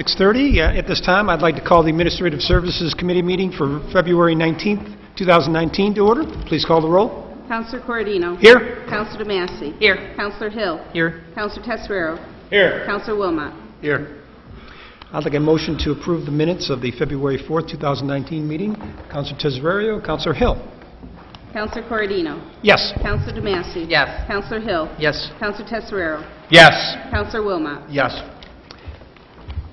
6:30. At this time, I'd like to call the Administrative Services Committee meeting for February 19th, 2019 to order. Please call the roll. Councilor Corradino. Here. Councilor DeMasi. Here. Councilor Hill. Here. Councilor Tesoro. Here. Councilor Wilmot. Here. I'd like a motion to approve the minutes of the February 4th, 2019 meeting. Councilor Tesorerio, Councilor Hill. Councilor Corradino. Yes. Councilor DeMasi. Yes. Councilor Hill. Yes. Councilor Tesoro. Yes. Councilor Wilmot. Yes.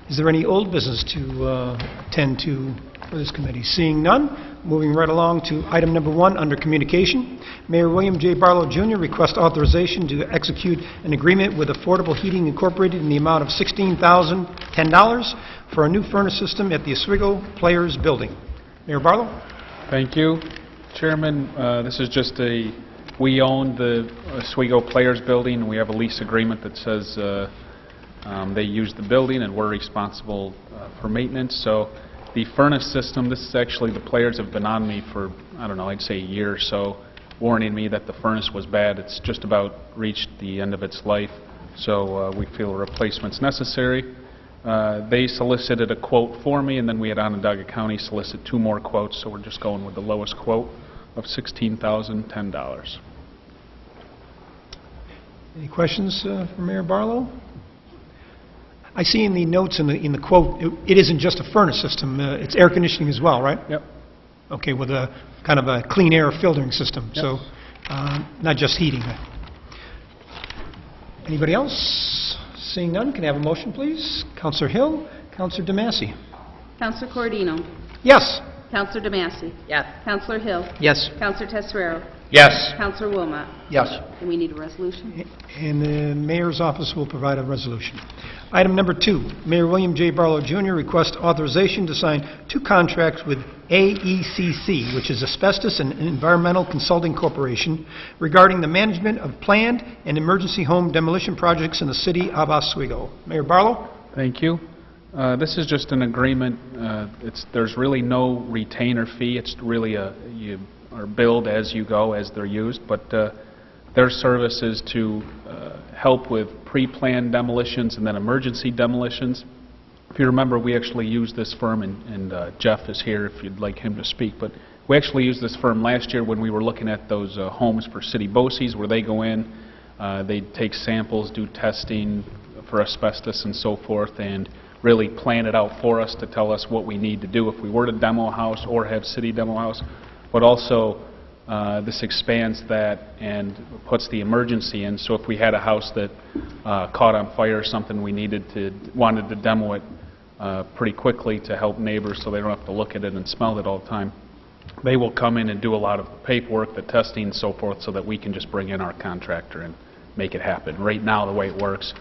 Is there any old business to attend to for this committee? Seeing none, moving right along to item number 1 under communication. Mayor William J. Barlow, Jr. requests authorization to execute an agreement with Affordable Heating Incorporated in the amount of $16,010 for a new furnace system at the Oswego Players Building. Mayor Barlow? Thank you, Chairman. This is just we own the Oswego Players Building. We have a lease agreement that says they use the building and we're responsible for maintenance. So the furnace system, this is actually, the players have been on me for, I don't know, I'd say a year or so, warning me that the furnace was bad. It's just about reached the end of its life, so we feel a replacement's necessary. They solicited a quote for me, and then we had Onondaga County solicit 2 more quotes, so we're just going with the lowest quote of $16,010. Any questions for Mayor Barlow? I see in the notes in the quote, it isn't just a furnace system, it's air conditioning as well, right? Yep. Okay, with a kind of a clean air filtering system, Yep. so not just heating. Anybody else? Seeing none, can I have a motion, please? Councilor Hill, Councilor DeMasi. Councilor Corradino. Yes. Councilor DeMasi. Yes. Councilor Hill. Yes. Councilor Tesoro. Yes. Councilor Wilmot. Yes. And we need a resolution. And the mayor's office will provide a resolution. Item number 2, Mayor William J. Barlow, Jr. requests authorization to sign 2 contracts with AECC, which is Asbestos and Environmental Consulting Corporation, regarding the management of planned and emergency home demolition projects in the city of Oswego. Mayor Barlow? Thank you. This is just an agreement. There's really no retainer fee. It's really you are billed as you go, as they're used, but their service is to help with pre-planned demolitions and then emergency demolitions. If you remember, we actually used this firm, and Jeff is here if you'd like him to speak, but we actually used this firm last year when we were looking at those homes for city BOCES, where they go in, they take samples, do testing for asbestos and so forth, and really plan it out for us to tell us what we need to do if we were to demo a house or have city demo a house. But also, this expands that and puts the emergency in. So if we had a house that caught on fire or something, we wanted to demo it pretty quickly to help neighbors so they don't have to look at it and smell it all the time. They will come in and do a lot of paperwork, the testing and so forth, so that we can just bring in our contractor and make it happen. Right now, the way it works,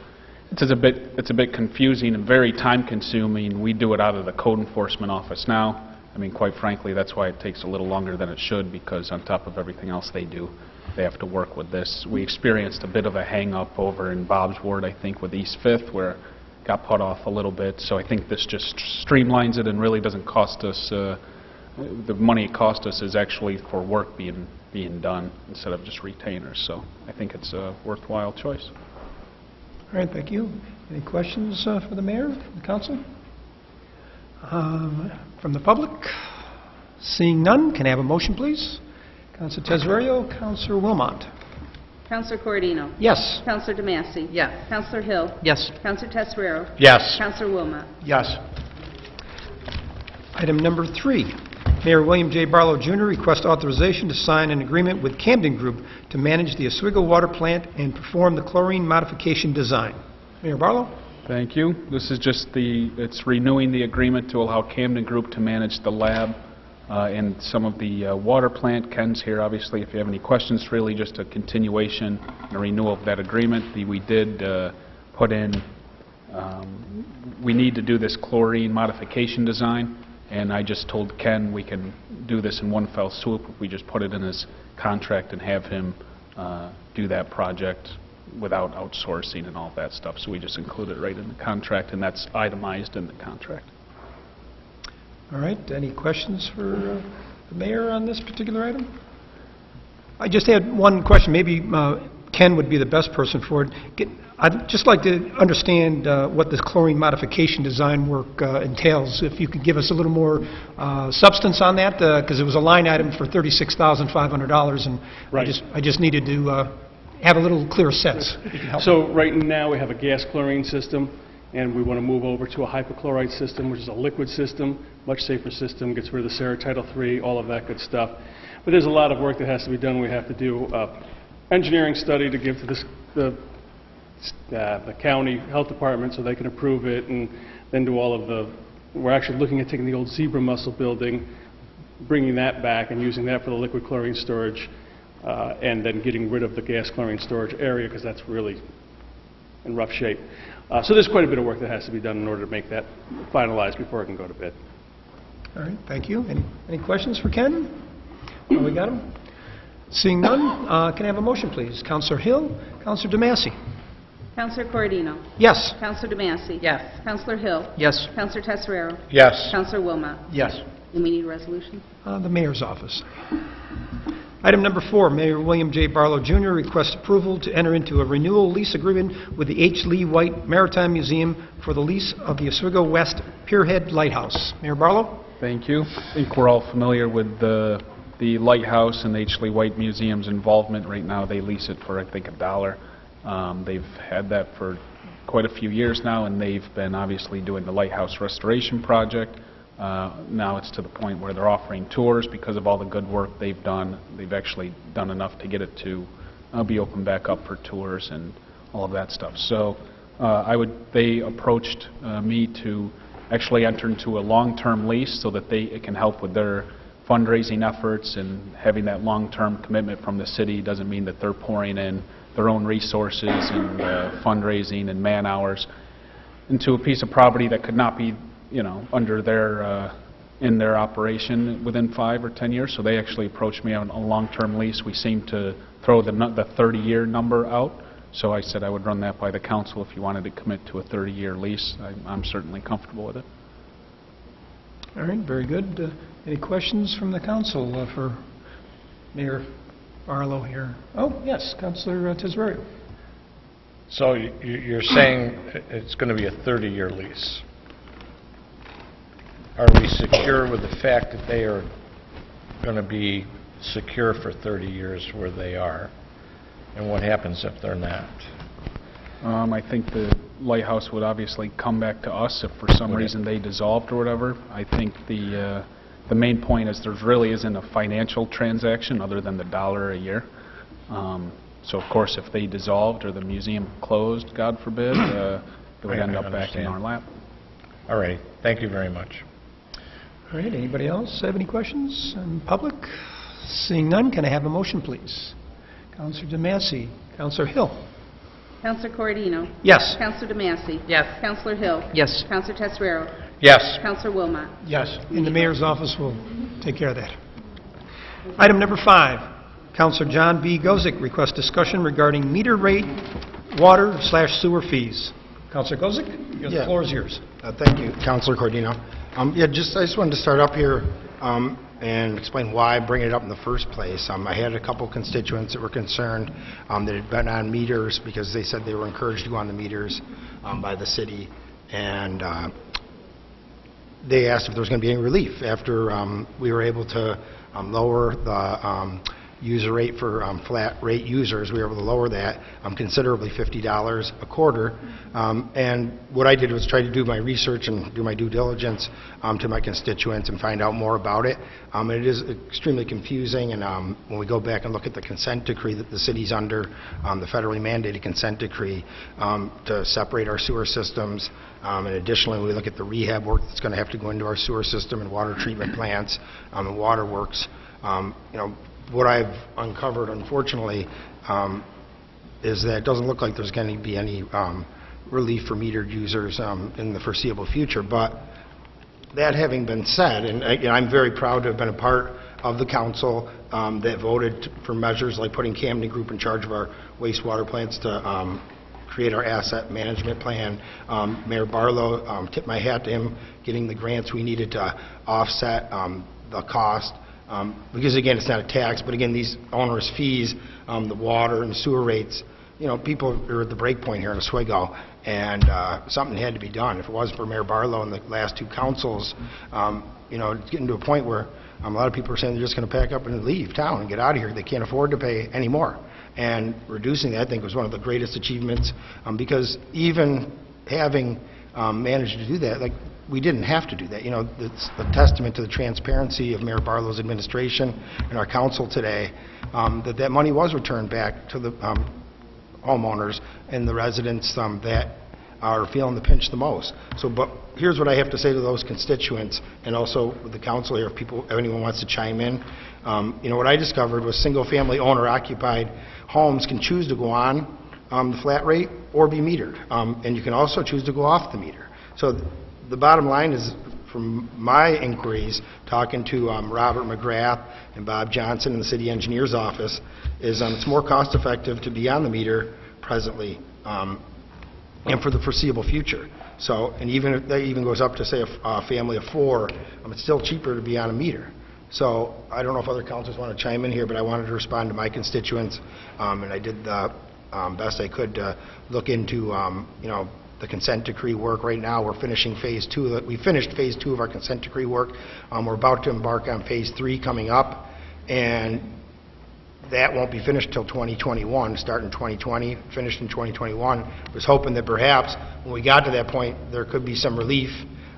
it's a bit confusing and very time-consuming. We do it out of the code enforcement office now. I mean, quite frankly, that's why it takes a little longer than it should, because on top of everything else they do, they have to work with this. We experienced a bit of a hang-up over in Bob's ward, I think, with East 5th, where it got put off a little bit. So I think this just streamlines it and really doesn't cost us, the money it cost us is actually for work being done instead of just retainers. So I think it's a worthwhile choice. All right, thank you. Any questions for the mayor, the council? From the public? Seeing none, can I have a motion, please? Councilor Tesorerio, Councilor Wilmot. Councilor Corradino. Yes. Councilor DeMasi. Yes. Councilor Hill. Yes. Councilor Tesoro. Yes. Councilor Wilmot. Yes. Item number 3, Mayor William J. Barlow, Jr. requests authorization to sign an agreement with Camden Group to manage the Oswego water plant and perform the chlorine modification design. Mayor Barlow? Thank you. This is just it's renewing the agreement to allow Camden Group to manage the lab and some of the water plant. Ken's here, obviously, if you have any questions. Really just a continuation and a renewal of that agreement. We did put in, we need to do this chlorine modification design, and I just told Ken we can do this in one fell swoop if we just put it in his contract and have him do that project without outsourcing and all that stuff. So we just include it right in the contract, and that's itemized in the contract. All right, any questions for the mayor on this particular item? I just had one question. Maybe Ken would be the best person for it. I'd just like to understand what this chlorine modification design work entails. If you could give us a little more substance on that, because it was a line item for $36,500, and Right. I just needed to have a little clearer sense. If you could help me. So right now, we have a gas chlorine system, and we want to move over to a hypochlorite system, which is a liquid system, much safer system, gets rid of the Title III, all of that good stuff. But there's a lot of work that has to be done. We have to do an engineering study to give to the county health department so they can approve it, and then do all of the, we're actually looking at taking the old Zebra Mussel building, bringing that back and using that for the liquid chlorine storage, and then getting rid of the gas chlorine storage area, because that's really in rough shape. So there's quite a bit of work that has to be done in order to make that finalized before it can go to bid. All right, thank you. Any questions for Ken? Oh, we got him? Seeing none, can I have a motion, please? Counselor Hill, Counselor DeMassey. Counselor Corradino. Yes. Counselor DeMassey. Yes. Counselor Hill. Yes. Counselor Tesarero. Yes. Counselor Wilmot. Yes. And we need a resolution. The Mayor's office. Item number 4, Mayor William J. Barlow, Jr. requests approval to enter into a renewal lease agreement with the H. Lee White Maritime Museum for the lease of the Oswego West Pierhead Lighthouse. Mayor Barlow? Thank you. I think we're all familiar with the Lighthouse and H. Lee White Museum's involvement. Right now, they lease it for, I think, $1. They've had that for quite a few years now, and they've been obviously doing the lighthouse restoration project. Now it's to the point where they're offering tours because of all the good work they've done. They've actually done enough to get it to be open back up for tours and all of that stuff. So they approached me to actually enter into a long-term lease so that it can help with their fundraising efforts, and having that long-term commitment from the city doesn't mean that they're pouring in their own resources and fundraising and man-hours into a piece of property that could not be, under in their operation within 5 or 10 years. So they actually approached me on a long-term lease. We seemed to throw the 30-year number out. So I said I would run that by the council if you wanted to commit to a 30-year lease. I'm certainly comfortable with it. All right, very good. Any questions from the council for Mayor Barlow here? Oh, yes, Councilor Tesarero. So you're saying it's going to be a 30-year lease. Are we secure with the fact that they are going to be secure for 30 years where they are? And what happens if they're not? I think the lighthouse would obviously come back to us if for some reason they dissolved or whatever. I think the main point is there really isn't a financial transaction other than the $1 a year. So of course if they dissolved or the museum closed, God forbid, it would end up back in our lap. All right. Thank you very much. All right, anybody else have any questions in public? Seeing none, can I have a motion, please? Counselor DeMassey. Counselor Hill. Counselor Corradino. Yes. Counselor DeMassey. Yes. Counselor Hill. Yes. Counselor Tesarero. Yes. Counselor Wilmot. Yes. And the mayor's office will take care of that. Item number 5, Counselor John B. Gozick requests discussion regarding meter rate, water/sewer fees. Counselor Gozick, the floor is yours. Thank you, Councilor Cordino. I just wanted to start up here and explain why I bring it up in the first place. I had a couple constituents that were concerned that had been on meters because they said they were encouraged to go on the meters by the city, and they asked if there was going to be any relief after we were able to lower the user rate for flat rate users. We were able to lower that considerably, $50 a quarter. And what I did was try to do my research and do my due diligence to my constituents and find out more about it. It is extremely confusing, and when we go back and look at the consent decree that the city's under, the federally mandated consent decree to separate our sewer systems, and additionally we look at the rehab work that's going to have to go into our sewer system and water treatment plants and waterworks. What I've uncovered, unfortunately, is that it doesn't look like there's going to be any relief for metered users in the foreseeable future. But that having been said, and I'm very proud to have been a part of the council that voted for measures like putting Camden Group in charge of our wastewater plants to create our asset management plan. Mayor Barlow, tip my hat to him getting the grants we needed to offset the cost Because again, it's not a tax, but again, these onerous fees, the water and sewer rates, you know, people are at the break point here in Oswego, and something had to be done. If it wasn't for Mayor Barlow and the last two councils, you know, it's getting to a point where a lot of people are saying they're just going to pack up and leave town and get out of here. They can't afford to pay anymore. And reducing that, I think, was one of the greatest achievements, because even having managed to do that, like, we didn't have to do that. You know, it's a testament to the transparency of Mayor Barlow's administration and our council today, that money was returned back to the homeowners and the residents that are feeling the pinch the most. So, but here's what I have to say to those constituents, and also with the council here, if anyone wants to chime in. You know, what I discovered was single-family owner-occupied homes can choose to go on the flat rate or be metered, and you can also choose to go off the meter. So the bottom line is, from my inquiries, talking to Robert McGrath and Bob Johnson in the city engineer's office, is it's more cost-effective to be on the meter presently and for the foreseeable future. So, and even if that even goes up to, say, a family of 4, it's still cheaper to be on a meter. So I don't know if other councilors want to chime in here, but I wanted to respond to my constituents, and I did the best I could to look into, you know, the consent decree work. Right now, we're finishing phase 2. We finished phase 2 of our consent decree work. We're about to embark on phase 3 coming up, and that won't be finished until 2021, start in 2020, finished in 2021. Was hoping that perhaps when we got to that point, there could be some relief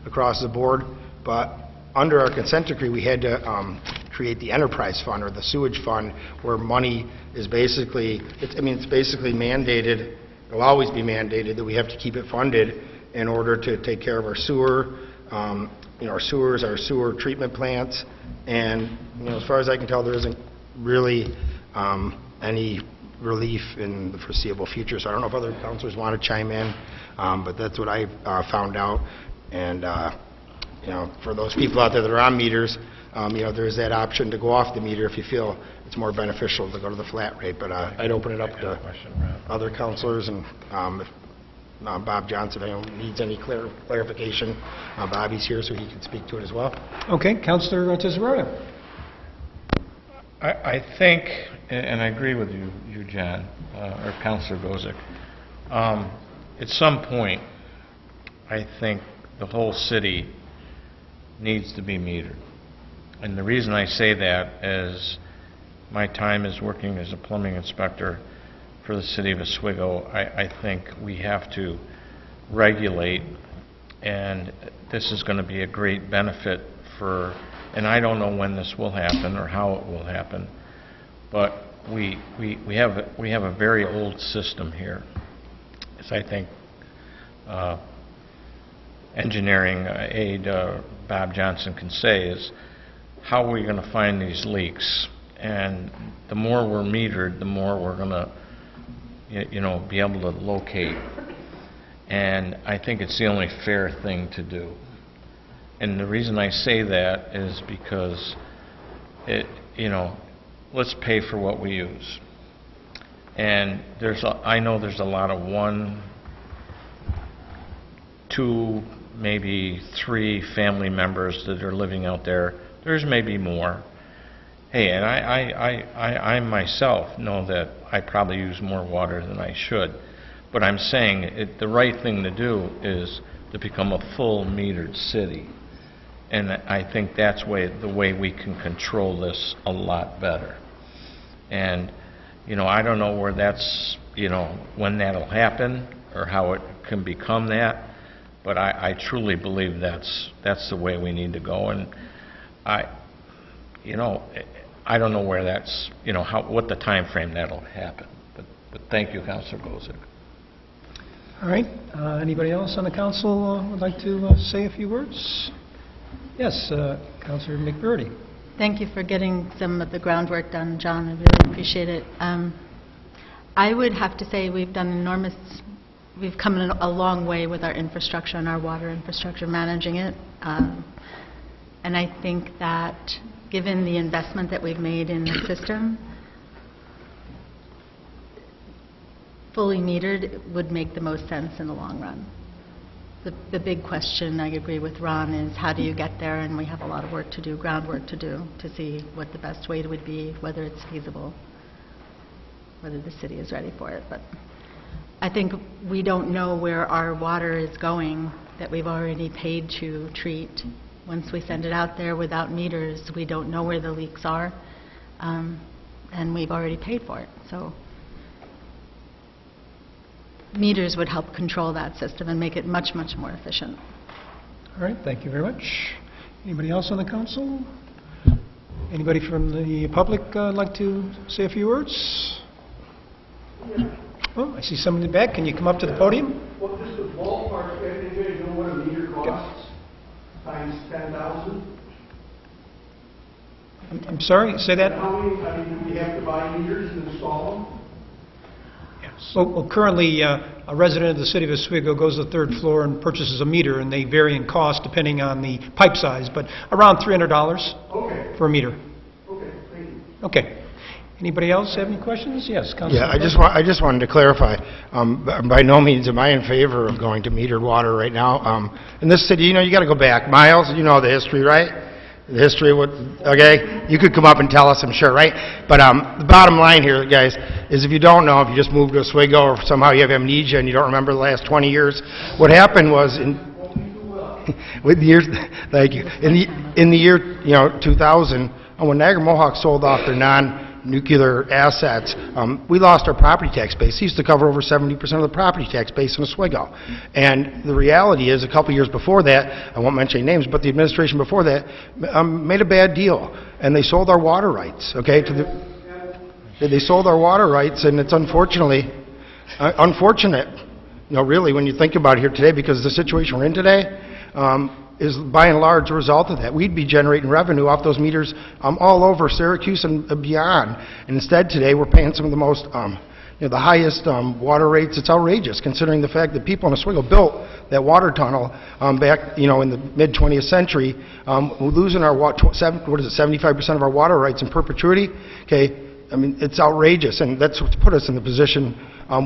across the board, but under our consent decree, we had to create the enterprise fund or the sewage fund, where money is basically, it's basically mandated, it'll always be mandated that we have to keep it funded in order to take care of our sewer, you know, our sewers, our sewer treatment plants, and, you know, as far as I can tell, there isn't really any relief in the foreseeable future. So I don't know if other councilors want to chime in, but that's what I found out. And you know, for those people out there that are on meters, you know, there's that option to go off the meter if you feel it's more beneficial to go to the flat rate. But I'd open it up to other councilors, and if Bob Johnson, if anyone needs any clarification, Bobby's here so he can speak to it as well. Okay, Councilor Tesoraro. I think, and I agree with you, John, or Councilor Gozick. At some point, I think the whole city needs to be metered. And the reason I say that is my time is working as a plumbing inspector for the city of Oswego. I think we have to regulate, and this is going to be a great benefit for, and I don't know when this will happen or how it will happen, but we have a very old system here. As I think engineering aide Bob Johnson can say, is how are we going to find these leaks? And the more we're metered, the more we're going to, you know, be able to locate. And I think it's the only fair thing to do. And the reason I say that is because it, you know, let's pay for what we use. And I know there's a lot of 1, 2, maybe 3 family members that are living out there. There's maybe more. Hey, and I myself know that I probably use more water than I should. But I'm saying the right thing to do is to become a full metered city. And I think that's the way we can control this a lot better. And, you know, I don't know where that's, you know, when that'll happen or how it can become that, but I truly believe that's the way we need to go. And you know, I don't know where that's, you know, what the time frame that'll happen. But thank you, Councilor Gozick. All right. Anybody else on the council would like to say a few words? Yes, Councilor McBurney. Thank you for getting some of the groundwork done, John. I really appreciate it. I would have to say we've come a long way with our infrastructure and our water infrastructure, managing it. And I think that given the investment that we've made in the system, fully metered would make the most sense in the long run. the big question, I agree with Ron, is how do you get there? And we have a lot of work to do, groundwork to do, to see what the best way would be, whether it's feasible, whether the city is ready for it. But I think we don't know where our water is going that we've already paid to treat. Once we send it out there without meters, we don't know where the leaks are, and we've already paid for it. So meters would help control that system and make it much, much more efficient. All right, thank you very much. Anybody else on the council? Anybody from the public like to say a few words? Oh, I see someone in the back. Can you come up to the podium? Well, just a ballpark, anybody know what a meter costs? Times 10,000? I'm sorry, say that? How many, do we have to buy meters and install them? Well, currently, a resident of the city of Oswego goes to the third floor and purchases a meter, and they vary in cost depending on the pipe size, but around $300 Okay, for a meter. okay, thank you. Okay. Anybody else have any questions? Yes, Councilor. Yeah, I just wanted to clarify, by no means am I in favor of going to metered water right now. In this city, you got to go back. Miles, you know the history, right? The history of what, okay? You could come up and tell us, I'm sure, right? But the bottom line here, guys, is if you don't know, if you just moved to Oswego or somehow you have amnesia and you don't remember the last 20 years, what happened was with the years, thank you, in the year 2000, when Niagara Mohawk sold off their non-nuclear assets, we lost our property tax base. It used to cover over 70% of the property tax base in Oswego. And the reality is, a couple years before that, I won't mention any names, but the administration before that made a bad deal, and they sold our water rights, okay? They sold our water rights, and it's unfortunate, really, when you think about it here today, because the situation we're in today, is by and large a result of that. We'd be generating revenue off those meters all over Syracuse and beyond. And instead today we're paying some of the most, the highest water rates. It's outrageous considering the fact that people in Oswego built that water tunnel back, in the mid-20th century. We're losing our, 75% of our water rights in perpetuity. Okay, I mean, it's outrageous, and that's what's put us in the position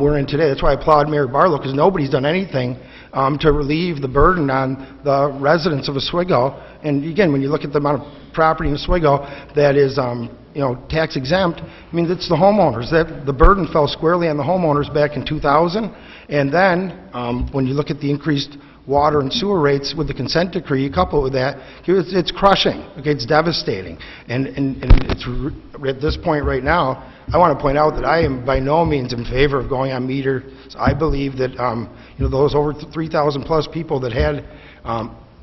we're in today. That's why I applaud Mayor Barlow, because nobody's done anything to relieve the burden on the residents of Oswego. And again, when you look at the amount of property in Oswego that is, tax exempt, I mean, it's the homeowners. The burden fell squarely on the homeowners back in 2000. And then, when you look at the increased water and sewer rates with the consent decree, you couple it with that, it's crushing. Okay, it's devastating. And it's at this point right now, I want to point out that I am by no means in favor of going on meters. I believe that those over 3,000 plus people that had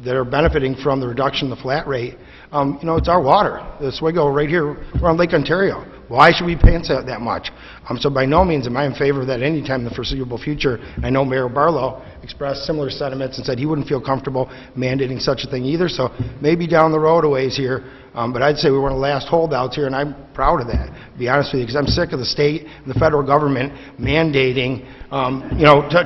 that are benefiting from the reduction in the flat rate, it's our water. The Oswego right here, we're on Lake Ontario. Why should we pay that much? So by no means am I in favor of that any time in the foreseeable future. I know Mayor Barlow expressed similar sentiments and said he wouldn't feel comfortable mandating such a thing either. So maybe down the road a ways here, but I'd say we're one of the last holdouts here, and I'm proud of that, to be honest with you, because I'm sick of the state and the federal government mandating,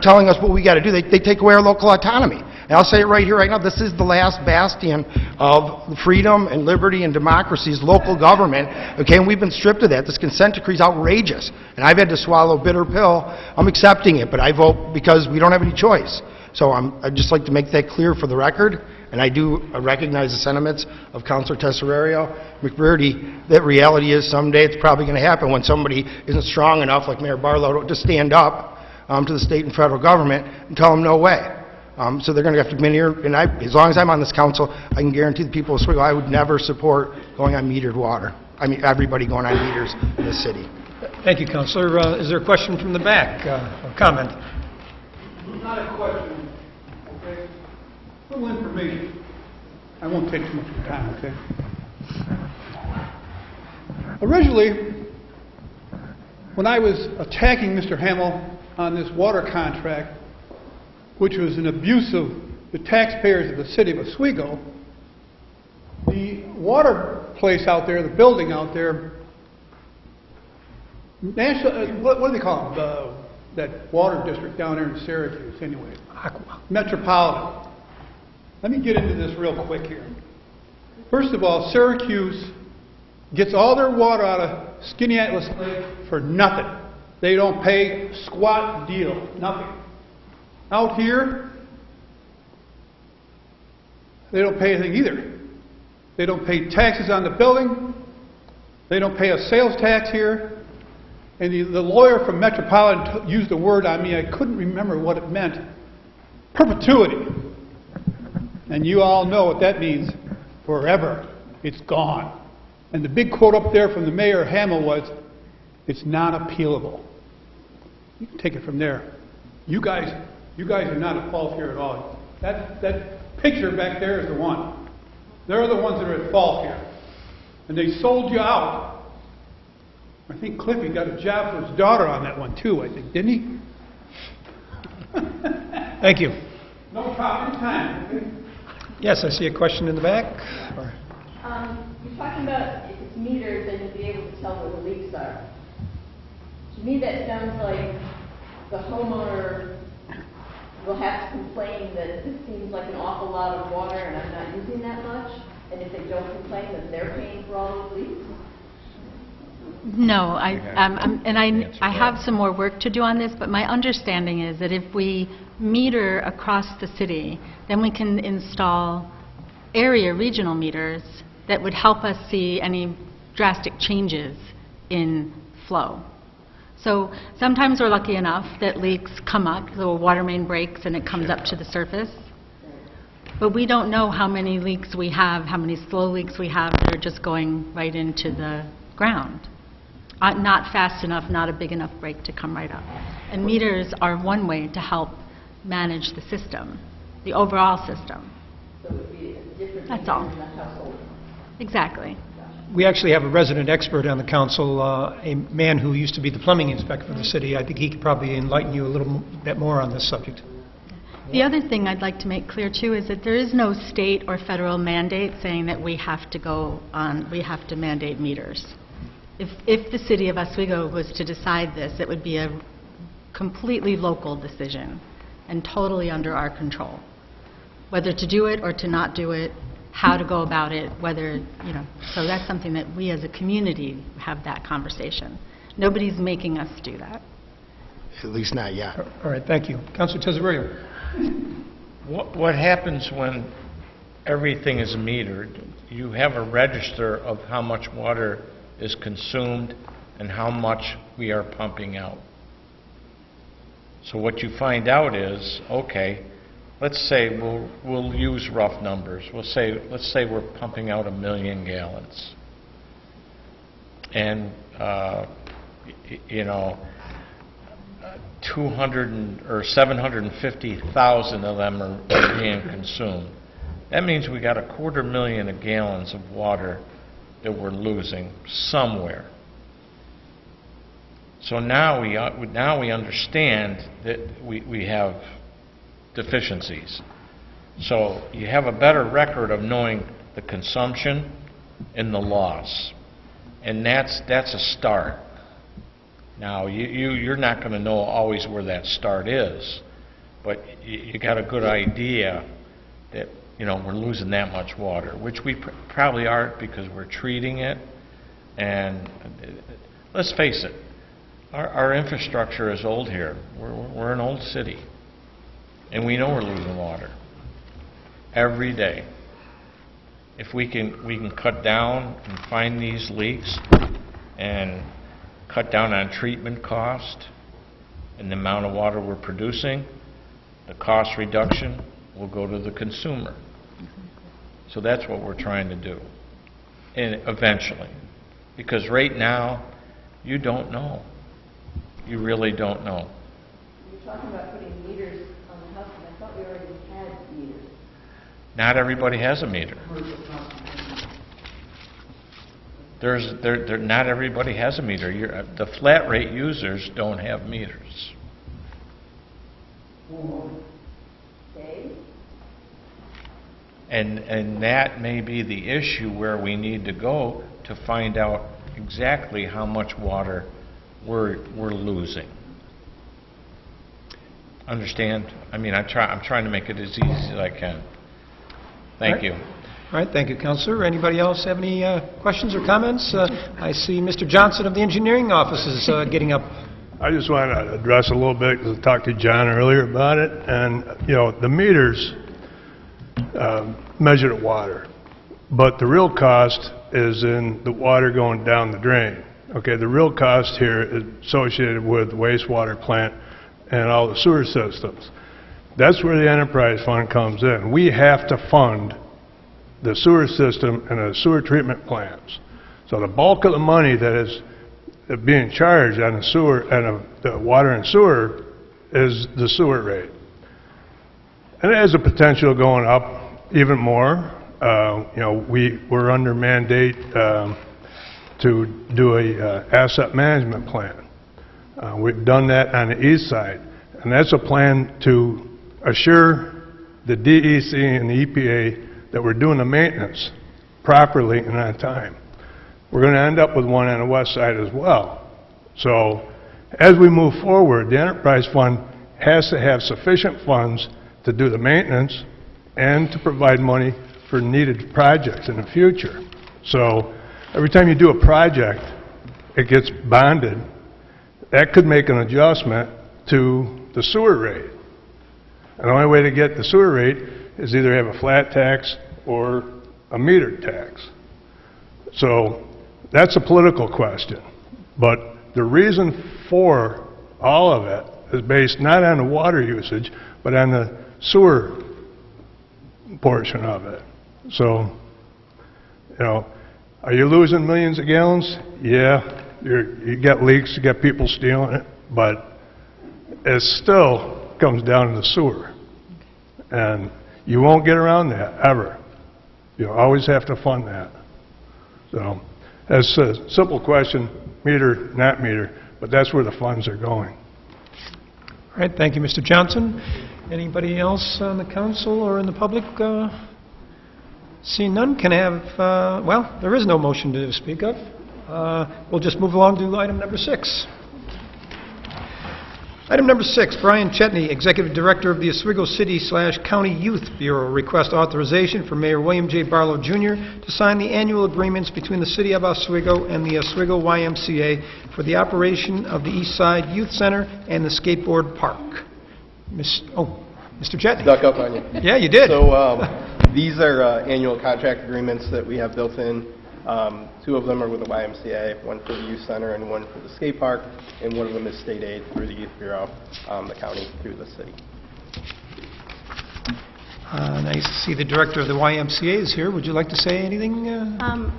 telling us what we got to do. They take away our local autonomy. And I'll say it right here, right now, this is the last bastion of freedom and liberty and democracy's local government, okay, and we've been stripped of that. This consent decree is outrageous, and I've had to swallow a bitter pill. I'm accepting it, but I vote because we don't have any choice. So I'd just like to make that clear for the record, and I do recognize the sentiments of Councilor Tesoriero, McBrearty, that reality is someday it's probably going to happen when somebody isn't strong enough, like Mayor Barlow, to stand up to the state and federal government and tell them no way. So they're going to have to come in here, and as long as I'm on this council, I can guarantee the people of Oswego I would never support going on metered water. I mean, everybody going on meters in this city. Thank you, Councilor. Is there a question from the back, or comment? Not a question, okay? A little information. I won't take too much of your time, okay? Originally, when I was attacking Mr. Hamel on this water contract, which was an abuse of the taxpayers of the city of Oswego, the water place out there, the building out there, what do they call it? That water district down there in Syracuse, anyway. Metropolitan. Let me get into this real quick here. First of all, Syracuse gets all their water out of Skaneateles Lake for nothing. They don't pay squat deal, nothing. Out here, they don't pay anything either. They don't pay taxes on the building. They don't pay a sales tax here. And the lawyer from Metropolitan used a word on me, I couldn't remember what it meant. Perpetuity. And you all know what that means. Forever. It's gone. And the big quote up there from the Mayor Hamill was, it's not appealable. You can take it from there. You guys are not at fault here at all. That picture back there is the one. They're the ones that are at fault here. And they sold you out. I think Cliffy got a job for his daughter on that one too, I think, didn't he? Thank you. No problem, anytime. Okay? Yes, I see a question in the back. Or- You're talking about if it's metered, then you'll be able to tell where the leaks are. To me, that sounds like the homeowner will have to complain that this seems like an awful lot of water and I'm not using that much. And if they don't complain, then they're paying for all those leaks. No, I have some more work to do on this, but my understanding is that if we meter across the city, then we can install area regional meters that would help us see any drastic changes in flow. So sometimes we're lucky enough that leaks come up, the water main breaks and it comes up to the surface. But we don't know how many leaks we have, how many slow leaks we have that are just going right into the ground. Not fast enough, not a big enough break to come right up. And meters are one way to help manage the system, the overall system. So it would be a different That's all. in the household. Exactly. We actually have a resident expert on the council, a man who used to be the plumbing inspector for the city. I think he could probably enlighten you a little bit more on this subject. The other thing I'd like to make clear too is that there is no state or federal mandate saying that we have to mandate meters. If the city of Oswego was to decide this, it would be a completely local decision and totally under our control. Whether to do it or to not do it, how to go about it, so that's something that we as a community have that conversation. Nobody's making us do that. At least not yet. All right, thank you. Councilor Tezzarino. What happens when everything is metered? You have a register of how much water is consumed and how much we are pumping out. So what you find out is, okay, let's say we'll use rough numbers. Let's say we're pumping out 1 million gallons, and 750,000 of them are being consumed. That means we got 250,000 gallons of water that we're losing somewhere. So now we understand that we have deficiencies. So you have a better record of knowing the consumption and the loss, and that's a start. Now you're not going to know always where that start is, but you got a good idea that we're losing that much water, which we probably aren't because we're treating it. And let's face it, our infrastructure is old here. We're an old city, and we know we're losing water every day. If we can cut down and find these leaks and cut down on treatment cost and the amount of water we're producing, the cost reduction will go to the consumer. So that's what we're trying to do, and eventually. Because right now, you don't know. You really don't know. You're talking about putting meters on the house, and I thought we already had meters. Not everybody has a meter. Not everybody has a meter. The flat rate users don't have meters. Okay. And that may be the issue where we need to go to find out exactly how much water we're losing. Understand? I mean, I'm trying to make it as easy as I can. Thank you. All right, thank you, Councilor. Anybody else have any questions or comments? I see Mr. Johnson of the Engineering Office is getting up. I just want to address a little bit, because I talked to John earlier about it, and, the meters, measured at water. But the real cost is in the water going down the drain. Okay, the real cost here is associated with the wastewater plant and all the sewer systems. That's where the enterprise fund comes in. We have to fund the sewer system and the sewer treatment plants. So the bulk of the money that is being charged on the sewer and the water and sewer is the sewer rate. And it has a potential going up even more. You know, we're under mandate to do a asset management plan. We've done that on the east side, and that's a plan to assure the DEC and the EPA that we're doing the maintenance properly and on time. We're going to end up with one on the west side as well. So as we move forward, the enterprise fund has to have sufficient funds to do the maintenance and to provide money for needed projects in the future. So every time you do a project, it gets bonded. That could make an adjustment to the sewer rate. And the only way to get the sewer rate is either have a flat tax or a metered tax. So that's a political question. But the reason for all of it is based not on the water usage, but on the sewer portion of it. So, you know, are you losing millions of gallons? Yeah, you got leaks, you got people stealing it, but it still comes down to the sewer. And you won't get around that, ever. You always have to fund that. So, that's a simple question, meter, not meter, but that's where the funds are going. All right, thank you, Mr. Johnson. Anybody else on the council or in the public? Seeing none, can I have, well, there is no motion to speak of. We'll just move along to item number 6. Item number 6, Brian Chetney, Executive Director of the Oswego City/County Youth Bureau, request authorization for Mayor William J. Barlow, Jr. to sign the annual agreements between the City of Oswego and the Oswego YMCA for the operation of the East Side Youth Center and the skateboard park. Mr. Chetney. Duck up on you. Yeah, you did. So these are annual contract agreements that we have built in. 2 of them are with the YMCA, one for the youth center and one for the skate park, and one of them is state aid through the Youth Bureau, the county through the city. Nice to see the director of the YMCA is here. Would you like to say anything?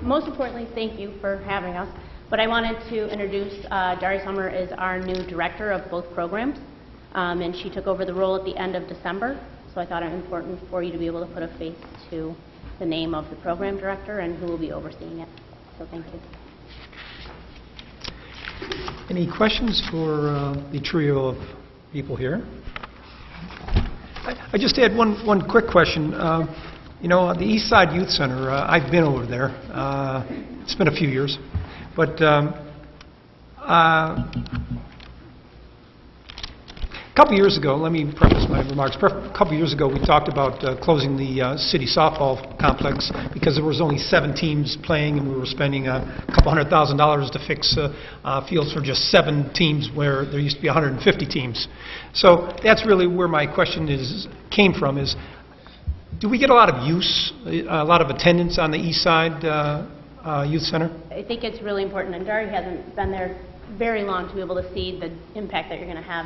Most importantly, thank you for having us. But I wanted to introduce Dari Summer is our new director of both programs, and she took over the role at the end of December. So I thought it was important for you to be able to put a face to the name of the program director and who will be overseeing it. So thank you. Any questions for the trio of people here? I just had one quick question. You know, the East Side Youth Center, I've been over there. It's been a few years. But a couple years ago, let me preface my remarks. A couple years ago, we talked about closing the city softball complex because there was only 7 teams playing, and we were spending a couple $100,000 to fix fields for just 7 teams where there used to be 150 teams. So that's really where my question came from: is do we get a lot of use, a lot of attendance on the East Side Youth Center? I think it's really important, and Dari hasn't been there very long to be able to see the impact that you're going to have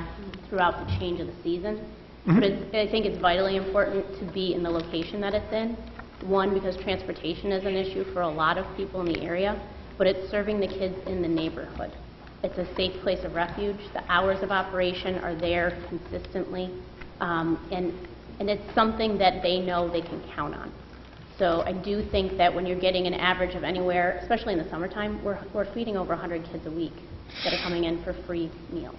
throughout the change of the season. Mm-hmm. But I think it's vitally important to be in the location that it's in. One, because transportation is an issue for a lot of people in the area, but it's serving the kids in the neighborhood. It's a safe place of refuge. The hours of operation are there consistently, and it's something that they know they can count on. So I do think that when you're getting an average of anywhere, especially in the summertime, we're feeding over 100 kids a week that are coming in for free meals.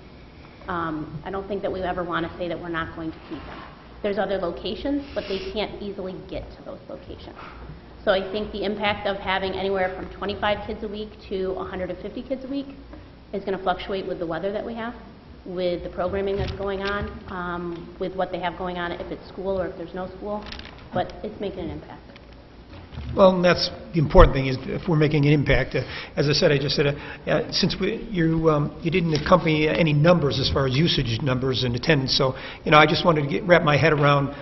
I don't think that we ever want to say that we're not going to feed them. There's other locations, but they can't easily get to those locations. So I think the impact of having anywhere from 25 kids a week to 150 kids a week is going to fluctuate with the weather that we have, with the programming that's going on, with what they have going on, if it's school or if there's no school, but it's making an impact. Well, that's the important thing, is if we're making an impact. As I said, since you didn't accompany any numbers as far as usage numbers and attendance, so I just wanted to wrap my head around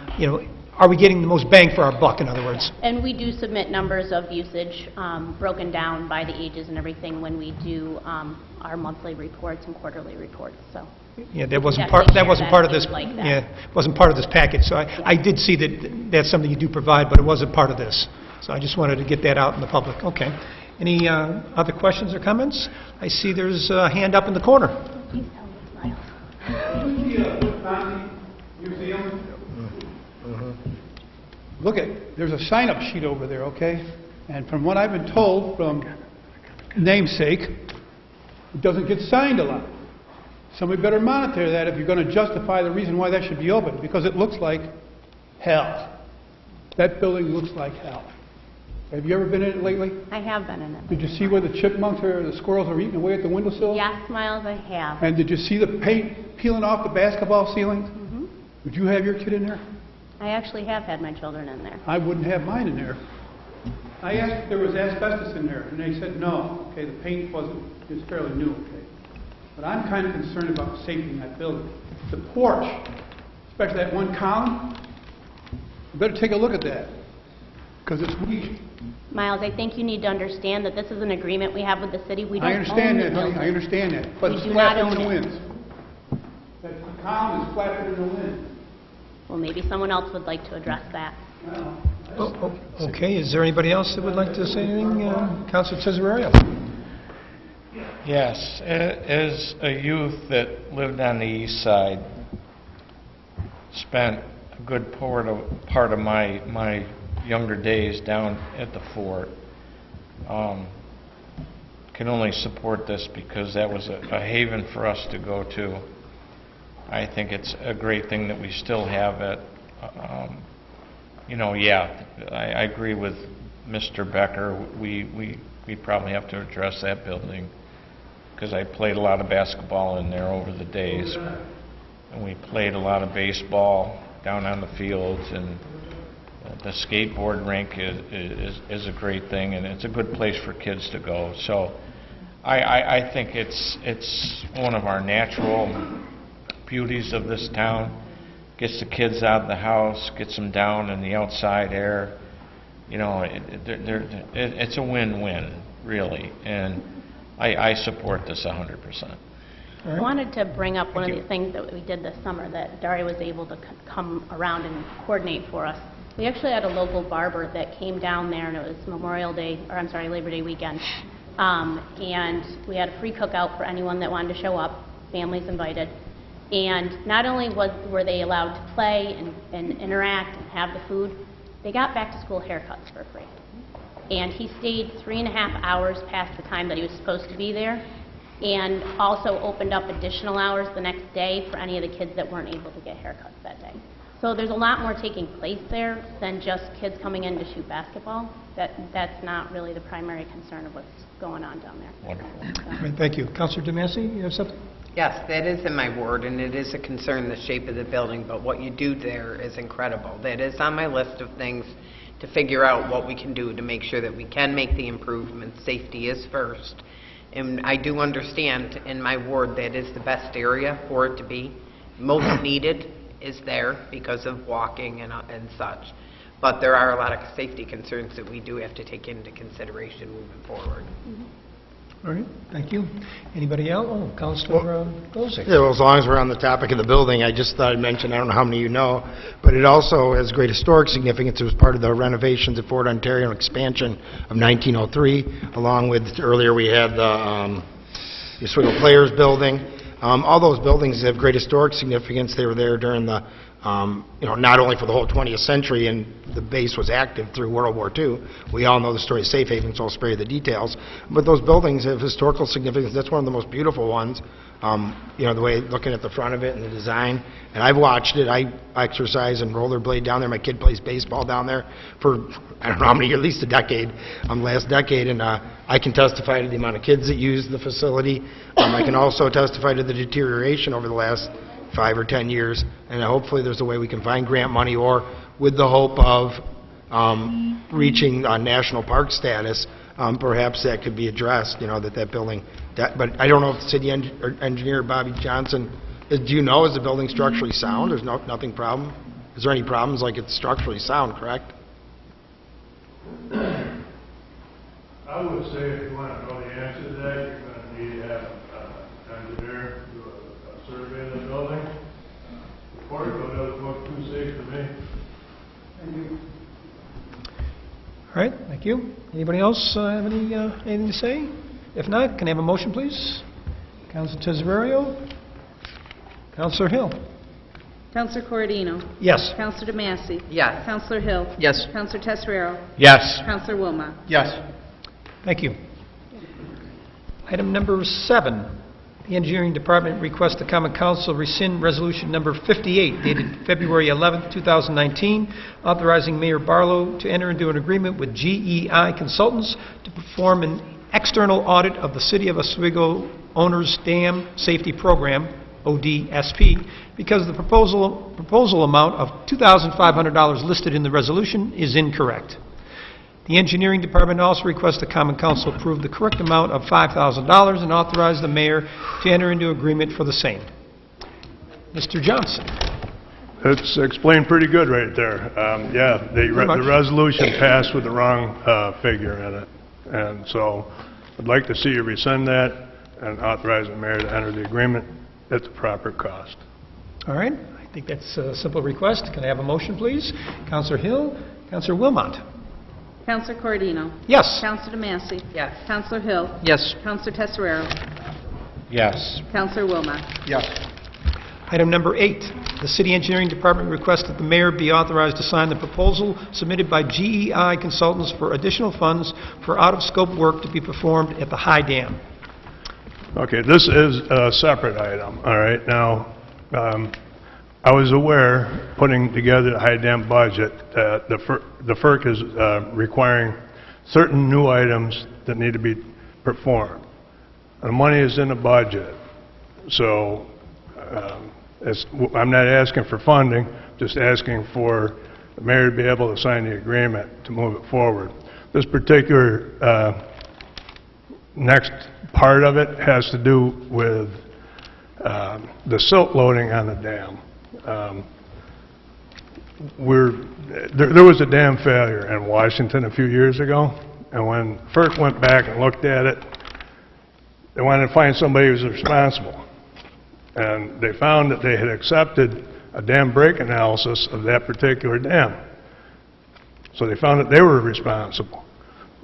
are we getting the most bang for our buck, in other words? And we do submit numbers of usage broken down by the ages and everything when we do our monthly reports and quarterly reports, so. Yeah, that wasn't Definitely part share of that this, if you'd like that. yeah, wasn't part of this package, so I did see that that's something you do provide, but it wasn't part of this. So I just wanted to get that out in the public. Okay. Any other questions or comments? I see there's a hand up in the corner. Please tell me, Miles. Museum. Look there's a sign-up sheet over there, okay? And from what I've been told from namesake, it doesn't get signed a lot. Somebody better monitor that if you're going to justify the reason why that should be open, because it looks like hell. That building looks like hell. Have you ever been in it lately? I have been in it. Did you see where the chipmunks or the squirrels are eating away at the windowsill? Yes, Miles, I have. And did you see the paint peeling off the basketball ceilings? Mm-hmm. Would you have your kid in there? I actually have had my children in there. I wouldn't have mine in there. I asked if there was asbestos in there, and they said no. Okay, the paint it was fairly new, okay. But I'm kind of concerned about the safety in that building. The porch, especially that one column, you better take a look at that, because it's weak. Miles, I think you need to understand that this is an agreement we have with the city. We don't I understand own that, the honey, building. I understand that, but We it's do not flapping in own the it. wind. That column is flapping in the wind. Well, maybe someone else would like to address that. Okay, is there anybody else that would like to say anything? Councilor Cesario? Yes, as a youth that lived on the east side, spent a good part of my younger days down at the fort, can only support this because that was a haven for us to go to. I think it's a great thing that we still have it. I agree with Mr. Becker. We probably have to address that building because I played a lot of basketball in there over the days, and we played a lot of baseball down on the fields, and the skateboard rink is a great thing, and it's a good place for kids to go. So I think it's one of our natural beauties of this town. Gets the kids out of the house, gets them down in the outside air. You know, it's a win-win, really, and I support this 100%. I wanted to bring up one of the things that we did this summer that Daria was able to come around and coordinate for us. We actually had a local barber that came down there, and it was Labor Day weekend, and we had a free cookout for anyone that wanted to show up, families invited. And not only were they allowed to play and interact and have the food, they got back-to-school haircuts for free. And he stayed 3.5 hours past the time that he was supposed to be there, and also opened up additional hours the next day for any of the kids that weren't able to get haircuts that day. So there's a lot more taking place there than just kids coming in to shoot basketball. That's not really the primary concern of what's going on down there. Wonderful. All right, thank you. Councilor DeMasi, you have something? Yes, that is in my ward, and it is a concern, the shape of the building, but what you do there is incredible. That is on my list of things to figure out what we can do to make sure that we can make the improvements. Safety is first. And I do understand in my ward that is the best area for it to be. Most needed is there because of walking and such. But there are a lot of safety concerns that we do have to take into consideration moving forward. All right, thank you. Anybody else? Oh, Councilor Golzak. Yeah, well, as long as we're on the topic of the building, I just thought I'd mention, I don't know how many of you know, but it also has great historic significance. It was part of the renovations at Fort Ontario and expansion of 1903, along with, earlier we had the Oswego Players Building. All those buildings have great historic significance. They were there during the, not only for the whole 20th century, and the base was active through World War II. We all know the story of Safe Haven, so I'll spare you the details. But those buildings have historical significance. That's one of the most beautiful ones. The way, looking at the front of it and the design. And I've watched it. I exercise and rollerblade down there. My kid plays baseball down there for, I don't know how many, at least a decade, last decade. And I can testify to the amount of kids that use the facility. I can also testify to the deterioration over the last 5 or 10 years. And hopefully there's a way we can find grant money, or with the hope of reaching national park status, perhaps that could be addressed, that building. But I don't know if the city engineer, Bobby Johnson, do you know, is the building structurally sound? There's nothing problem? Is there any problems? Like, it's structurally sound, correct? I would say if you want to know the answer to that, you're going to need to have an engineer do a survey of the building. The portico doesn't look too safe to me. All right, thank you. Anybody else have anything to say? If not, can I have a motion, please? Councilor Tesorario? Councilor Hill? Councilor Corradino. Yes. Councilor DeMassey. Yes. Councilor Hill. Yes. Councilor Tesorero. Yes. Councilor Wilmot. Yes. Thank you. Item number 7, the Engineering Department requests the Common Council rescind Resolution number 58 dated February 11, 2019, authorizing Mayor Barlow to enter into an agreement with GEI Consultants to perform an external audit of the City of Oswego Owners Dam Safety Program, ODSP, because the proposal amount of $2,500 listed in the resolution is incorrect. The Engineering Department also requests the Common Council approve the correct amount of $5,000 and authorize the mayor to enter into agreement for the same. Mr. Johnson. It's explained pretty good right there. Yeah, the resolution passed with the wrong figure in it. And so I'd like to see you rescind that and authorize the mayor to enter the agreement at the proper cost. All right. I think that's a simple request. Can I have a motion, please? Councilor Hill. Councilor Wilmot. Councilor Corradino. Yes. Councilor DeMassey. Yes. Councilor Hill. Yes. Councilor Tesorero. Yes. Councilor Wilmot. Yes. Item number 8, the City Engineering Department requests that the mayor be authorized to sign the proposal submitted by GEI Consultants for additional funds for out-of-scope work to be performed at the High Dam. Okay, this is a separate item, all right? Now, I was aware, putting together the High Dam budget, that the FERC is requiring certain new items that need to be performed. The money is in the budget, so I'm not asking for funding, just asking for the mayor to be able to sign the agreement to move it forward. This particular next part of it has to do with the silt loading on the dam. There was a dam failure in Washington a few years ago, and when FERC went back and looked at it, they wanted to find somebody who was responsible. And they found that they had accepted a dam break analysis of that particular dam. So they found that they were responsible.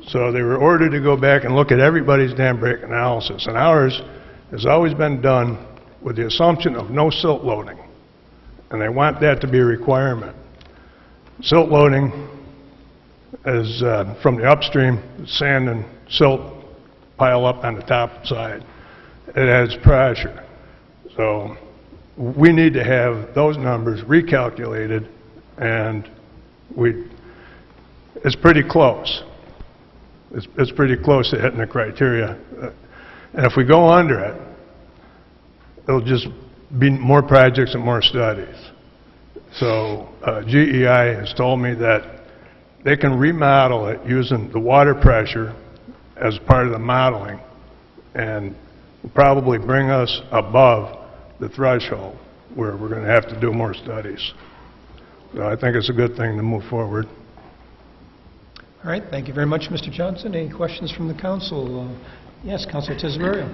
So they were ordered to go back and look at everybody's dam break analysis. And ours has always been done with the assumption of no silt loading. And they want that to be a requirement. Silt loading is from the upstream, sand and silt pile up on the top side. It adds pressure. So we need to have those numbers recalculated, and it's pretty close. It's pretty close to hitting the criteria. And if we go under it, it'll just be more projects and more studies. So GEI has told me that they can remodel it using the water pressure as part of the modeling, and probably bring us above the threshold where we're going to have to do more studies. So I think it's a good thing to move forward. All right, thank you very much, Mr. Johnson. Any questions from the council? Yes, Councilor Tesorario.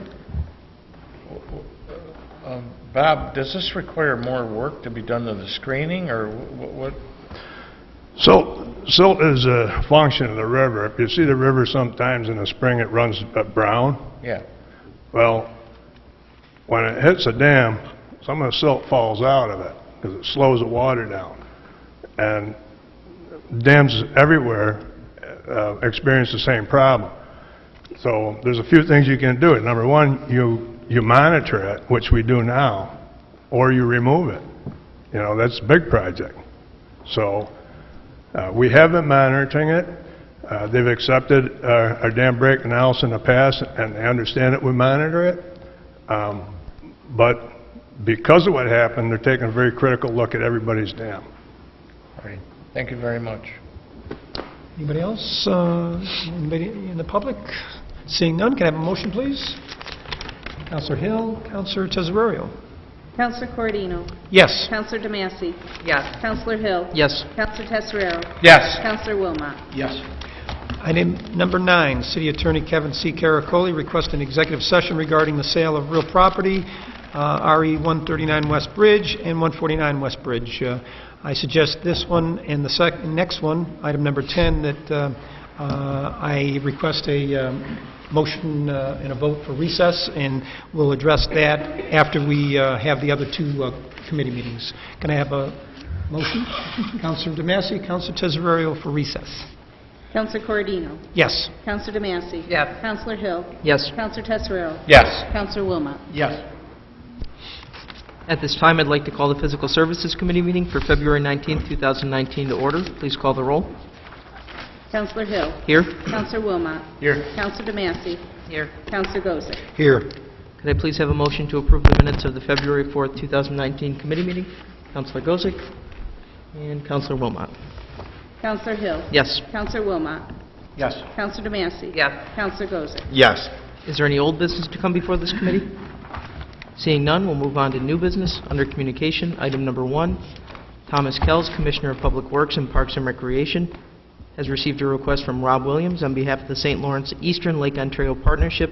Bob, does this require more work to be done to the screening, or what? Silt is a function of the river. If you see the river sometimes in the spring, it runs brown. Yeah. Well, when it hits a dam, some of the silt falls out of it because it slows the water down. And dams everywhere experience the same problem. So there's a few things you can do. Number one, you monitor it, which we do now, or you remove it. You know, that's a big project. So we have been monitoring it. They've accepted our dam break analysis in the past, and they understand that we monitor it. But because of what happened, they're taking a very critical look at everybody's dam. All right. Thank you very much. Anybody else? Anybody in the public? Seeing none, can I have a motion, please? Councilor Hill, Councilor Tesorario. Counselor Corradino. Yes. Counselor DeMassey. Yes. Counselor Hill. Yes. Counselor Tesorero. Yes. Counselor Wilmot. Yes. Item number 9, City Attorney Kevin C. Caracoli requests an executive session regarding the sale of real property, RE 139 West Bridge and 149 West Bridge. I suggest this one and the next one, item number 10, that I request a motion and a vote for recess, and we'll address that after we have the other two committee meetings. Can I have a motion? Councilor DeMassey, Councilor Tesorero for recess. Counselor Corradino. Yes. Counselor DeMassey. Yes. Counselor Hill. Yes. Counselor Tesorero. Yes. Counselor Wilmot. Yes. At this time, I'd like to call the Physical Services Committee meeting for February 19th, 2019 to order. Please call the roll. Counselor Hill. Here. Counselor Wilmot. Here. Counselor DeMassey. Here. Counselor Gozick. Here. Could I please have a motion to approve the minutes of the February 4th, 2019 committee meeting? Counselor Gozick and Counselor Wilmot. Counselor Hill. Yes. Counselor Wilmot. Yes. Counselor DeMassey. Yes. Counselor Gozick. Yes. Is there any old business to come before this committee? Seeing none, we'll move on to new business. Under communication, item number 1, Thomas Kells, Commissioner of Public Works and Parks and Recreation, has received a request from Rob Williams on behalf of the St. Lawrence Eastern Lake Ontario Partnership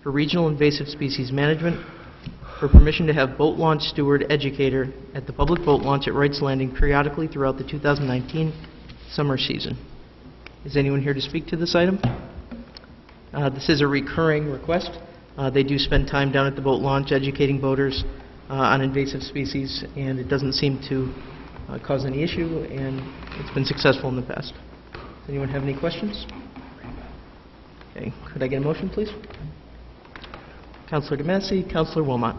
for Regional Invasive Species Management for permission to have boat launch steward educator at the public boat launch at Wright's Landing periodically throughout the 2019 summer season. Is anyone here to speak to this item? This is a recurring request. They do spend time down at the boat launch educating boaters on invasive species, and it doesn't seem to cause any issue, and it's been successful in the past. Does anyone have any questions? Okay, could I get a motion, please? Counselor DeMassey, Counselor Wilmot.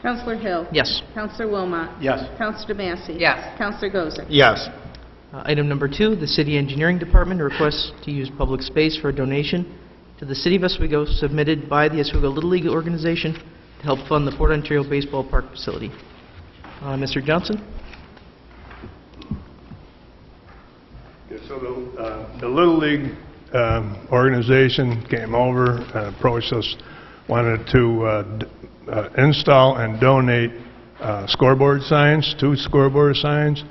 Counselor Hill. Yes. Counselor Wilmot. Yes. Counselor DeMassey. Yes. Counselor Gozick. Yes. Item number 2, the City Engineering Department requests to use public space for a donation to the City of Oswego submitted by the Oswego Little League organization to help fund the Port Ontario Baseball Park facility. Mr. Johnson? So the Little League organization came over and approached us, wanted to install and donate scoreboard signs, 2 scoreboard signs,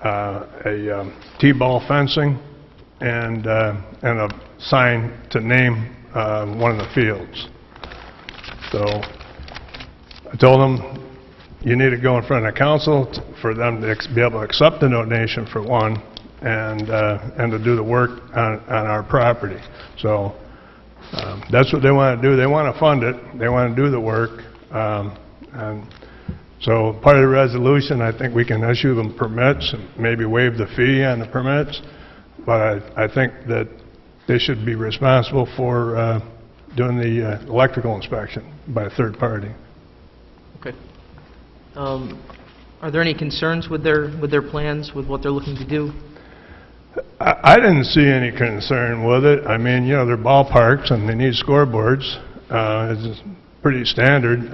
a T-ball fencing, and a sign to name one of the fields. So I told them, you need to go in front of the council for them to be able to accept the donation for one, and to do the work on our property. So that's what they want to do. They want to fund it. They want to do the work. And so part of the resolution, I think we can issue them permits and maybe waive the fee on the permits. But I think that they should be responsible for doing the electrical inspection by a third party. Okay. Are there any concerns with their plans, with what they're looking to do? I didn't see any concern with it. I mean, you know, they're ballparks and they need scoreboards. It's pretty standard.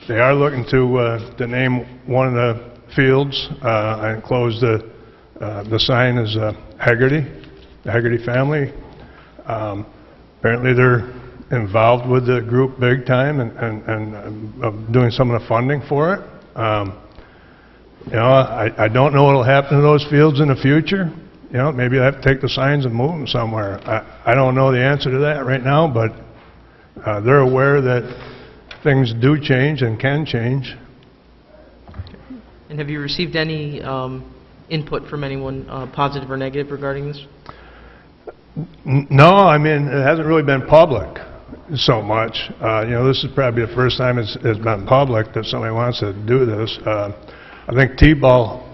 They are looking to name one of the fields. I enclosed the sign as Haggerty, the Haggerty family. Apparently they're involved with the group big time and doing some of the funding for it. You know, I don't know what will happen to those fields in the future. You know, maybe I have to take the signs and move them somewhere. I don't know the answer to that right now, but they're aware that things do change and can change. And have you received any input from anyone, positive or negative, regarding this? No, I mean, it hasn't really been public so much. You know, this is probably the first time it's been public that somebody wants to do this. I think T-ball,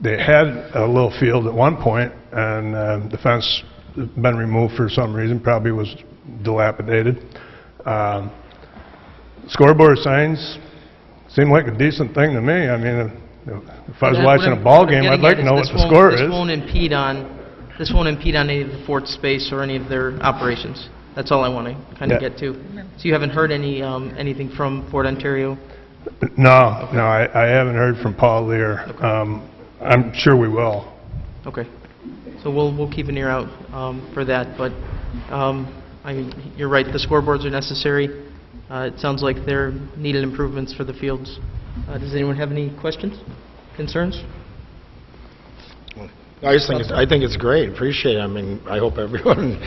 they had a little field at one point, and the fence has been removed for some reason, probably was dilapidated. Scoreboard signs seem like a decent thing to me. I mean, if I was watching a ball game, I'd like to know what the score is. This won't impede on any of the Fort space or any of their operations. That's all I want to kind of get to. So you haven't heard anything from Port Ontario? No, no, I haven't heard from Paul Lear. Okay. I'm sure we will. Okay. So we'll keep an ear out for that. But I mean, you're right. The scoreboards are necessary. It sounds like they're needed improvements for the fields. Does anyone have any questions, concerns? I think it's great. Appreciate it. I mean, I hope everyone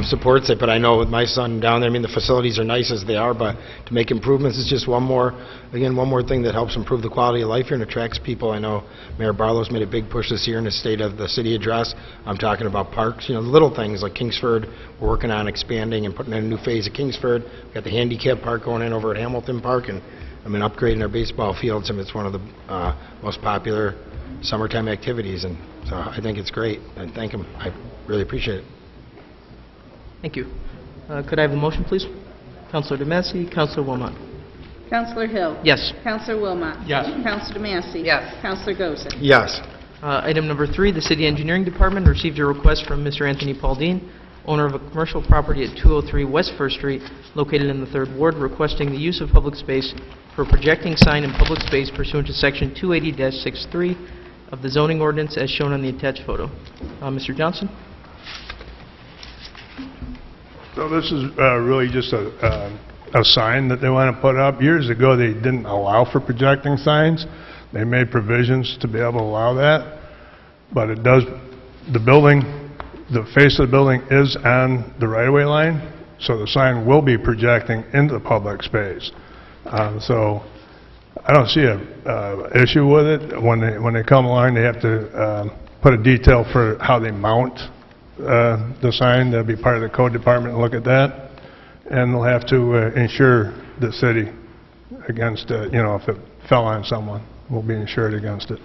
supports it. But I know with my son down there, I mean, the facilities are nice as they are, but to make improvements is just one more thing that helps improve the quality of life here and attracts people. I know Mayor Barlow's made a big push this year in his State of the City address. I'm talking about parks, little things like Kingsford. We're working on expanding and putting in a new phase of Kingsford. We've got the handicap park going in over at Hamilton Park, and upgrading our baseball fields. It's one of the most popular summertime activities, and so I think it's great. And thank him. I really appreciate it. Thank you. Could I have a motion, please? Councilor DeMasi, Councilor Wilmot. Councilor Hill. Yes. Councilor Wilmot. Yes. Councilor DeMassey. Yes. Councilor Gozick. Yes. Item number 3, the City Engineering Department received a request from Mr. Anthony Pauldine, owner of a commercial property at 203 West First Street, located in the 3rd Ward, requesting the use of public space for a projecting sign in public space pursuant to Section 280-63 of the zoning ordinance as shown on the attached photo. Mr. Johnson? So this is really just a sign that they want to put up. Years ago, they didn't allow for projecting signs. They made provisions to be able to allow that. But it does, the face of the building is on the right-of-way line, so the sign will be projecting into the public space. So I don't see a issue with it. When they come along, they have to put a detail for how they mount the sign. That'll be part of the code department to look at that, and they'll have to insure the city against if it fell on someone, we'll be insured against it.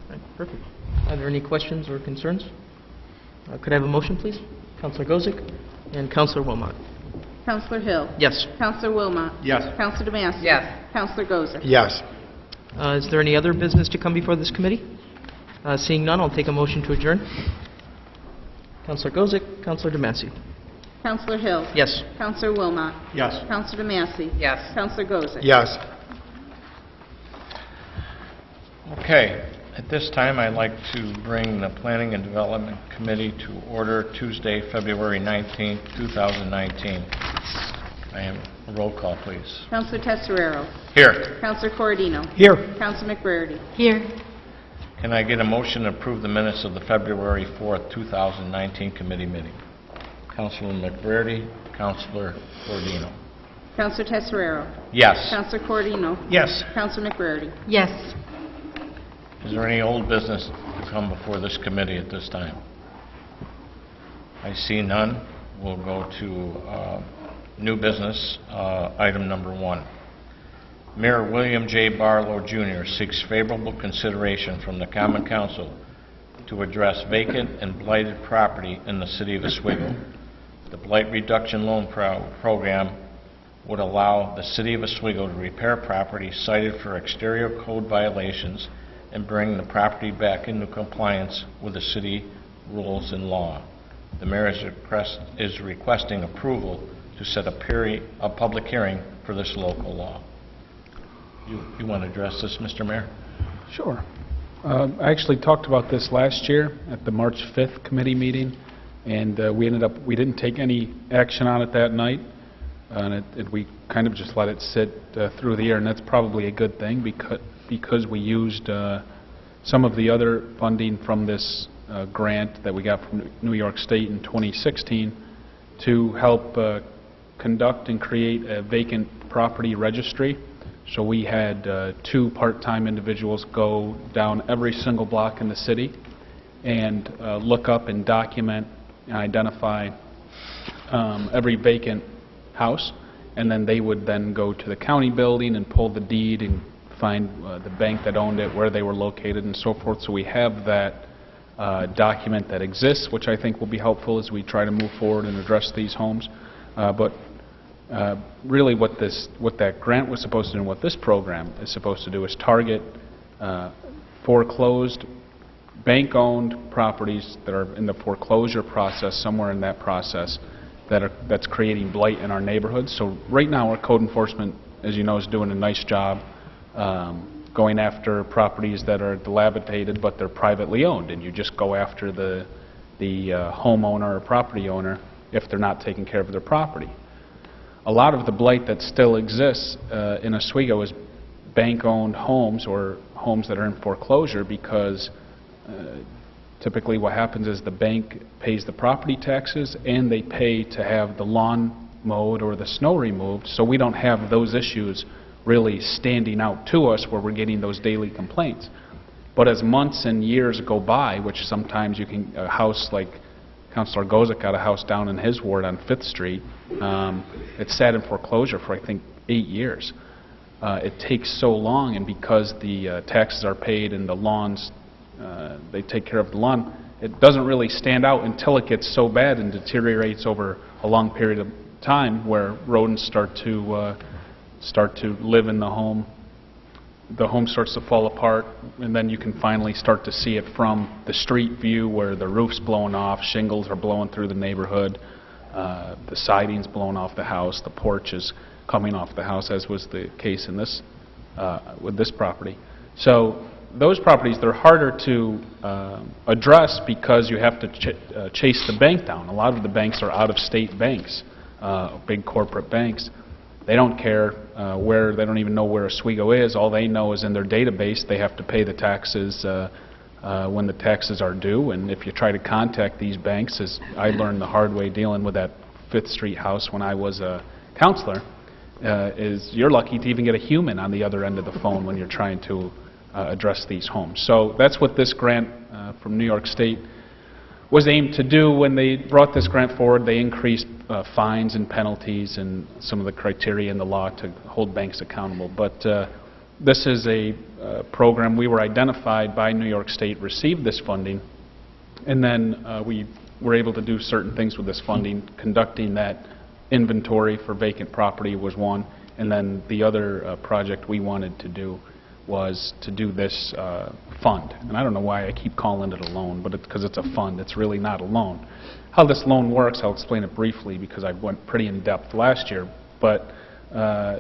Right, perfect. Are there any questions or concerns? Could I have a motion, please? Councilor Gozick and Councilor Wilmot. Councilor Hill. Yes. Councilor Wilmot. Yes. Councilor DeMassey. Yes. Councilor Gozick. Yes. Is there any other business to come before this committee? Seeing none, I'll take a motion to adjourn. Councilor Gozick, Councilor DeMassey. Councilor Hill. Yes. Councilor Wilmot. Yes. Councilor DeMassey. Yes. Councilor Gozick. Yes. Okay. At this time, I'd like to bring the Planning and Development Committee to order Tuesday, February 19th, 2019. I have a roll call, please. Councilor Tesserero. Here. Councilor Corradino. Here. Councilor McBrady. Here. Can I get a motion to approve the minutes of the February 4th, 2019 committee meeting? Councilor McBrady, Councilor Cordino. Councilor Tesserero. Yes. Councilor Corradino. Yes. Councilor McBrady. Yes. Is there any old business to come before this committee at this time? I see none. We'll go to new business, item number 1. Mayor William J. Barlow, Jr. seeks favorable consideration from the Common Council to address vacant and blighted property in the city of Oswego. The Blight Reduction Loan Program would allow the city of Oswego to repair property cited for exterior code violations and bring the property back into compliance with the city rules and law. The mayor is requesting approval to set a public hearing for this local law. You want to address this, Mr. Mayor? Sure. I actually talked about this last year at the March 5th committee meeting, and we didn't take any action on it that night, and we kind of just let it sit through the year, and that's probably a good thing because we used some of the other funding from this grant that we got from New York State in 2016 to help conduct and create a vacant property registry. So we had 2 part-time individuals go down every single block in the city and look up and document and identify every vacant house, and then they would then go to the county building and pull the deed and find the bank that owned it, where they were located, and so forth. So we have that document that exists, which I think will be helpful as we try to move forward and address these homes. Really what that grant was supposed to do and what this program is supposed to do is target foreclosed, bank-owned properties that are in the foreclosure process, somewhere in that process, that's creating blight in our neighborhoods. So right now our code enforcement, as you know, is doing a nice job going after properties that are dilapidated but they're privately owned, and you just go after the homeowner or property owner if they're not taking care of their property. A lot of the blight that still exists in Oswego is bank-owned homes or homes that are in foreclosure, because typically what happens is the bank pays the property taxes and they pay to have the lawn mowed or the snow removed, so we don't have those issues really standing out to us where we're getting those daily complaints. But as months and years go by, which sometimes you can, a house like Councilor Gozick got a house down in his ward on 5th Street, it sat in foreclosure for I think 8 years. It takes so long, and because the taxes are paid and the lawns, they take care of the lawn, it doesn't really stand out until it gets so bad and deteriorates over a long period of time where rodents start to live in the home. The home starts to fall apart, and then you can finally start to see it from the street view where the roof's blown off, shingles are blowing through the neighborhood, the siding's blown off the house, the porch is coming off the house, as was the case in this with this property. So those properties, they're harder to address because you have to chase the bank down. A lot of the banks are out-of-state banks, big corporate banks. They don't care where, they don't even know where Oswego is. All they know is in their database they have to pay the taxes when the taxes are due. And if you try to contact these banks, as I learned the hard way dealing with that 5th Street house when I was a counselor, is you're lucky to even get a human on the other end of the phone when you're trying to address these homes. So that's what this grant from New York State was aimed to do. When they brought this grant forward, they increased fines and penalties and some of the criteria in the law to hold banks accountable. But this is a program. We were identified by New York State, received this funding, and then we were able to do certain things with this funding. Conducting that inventory for vacant property was one, and then the other project we wanted to do was to do this fund. And I don't know why I keep calling it a loan, but because it's a fund. It's really not a loan. How this loan works, I'll explain it briefly because I went pretty in-depth last year. But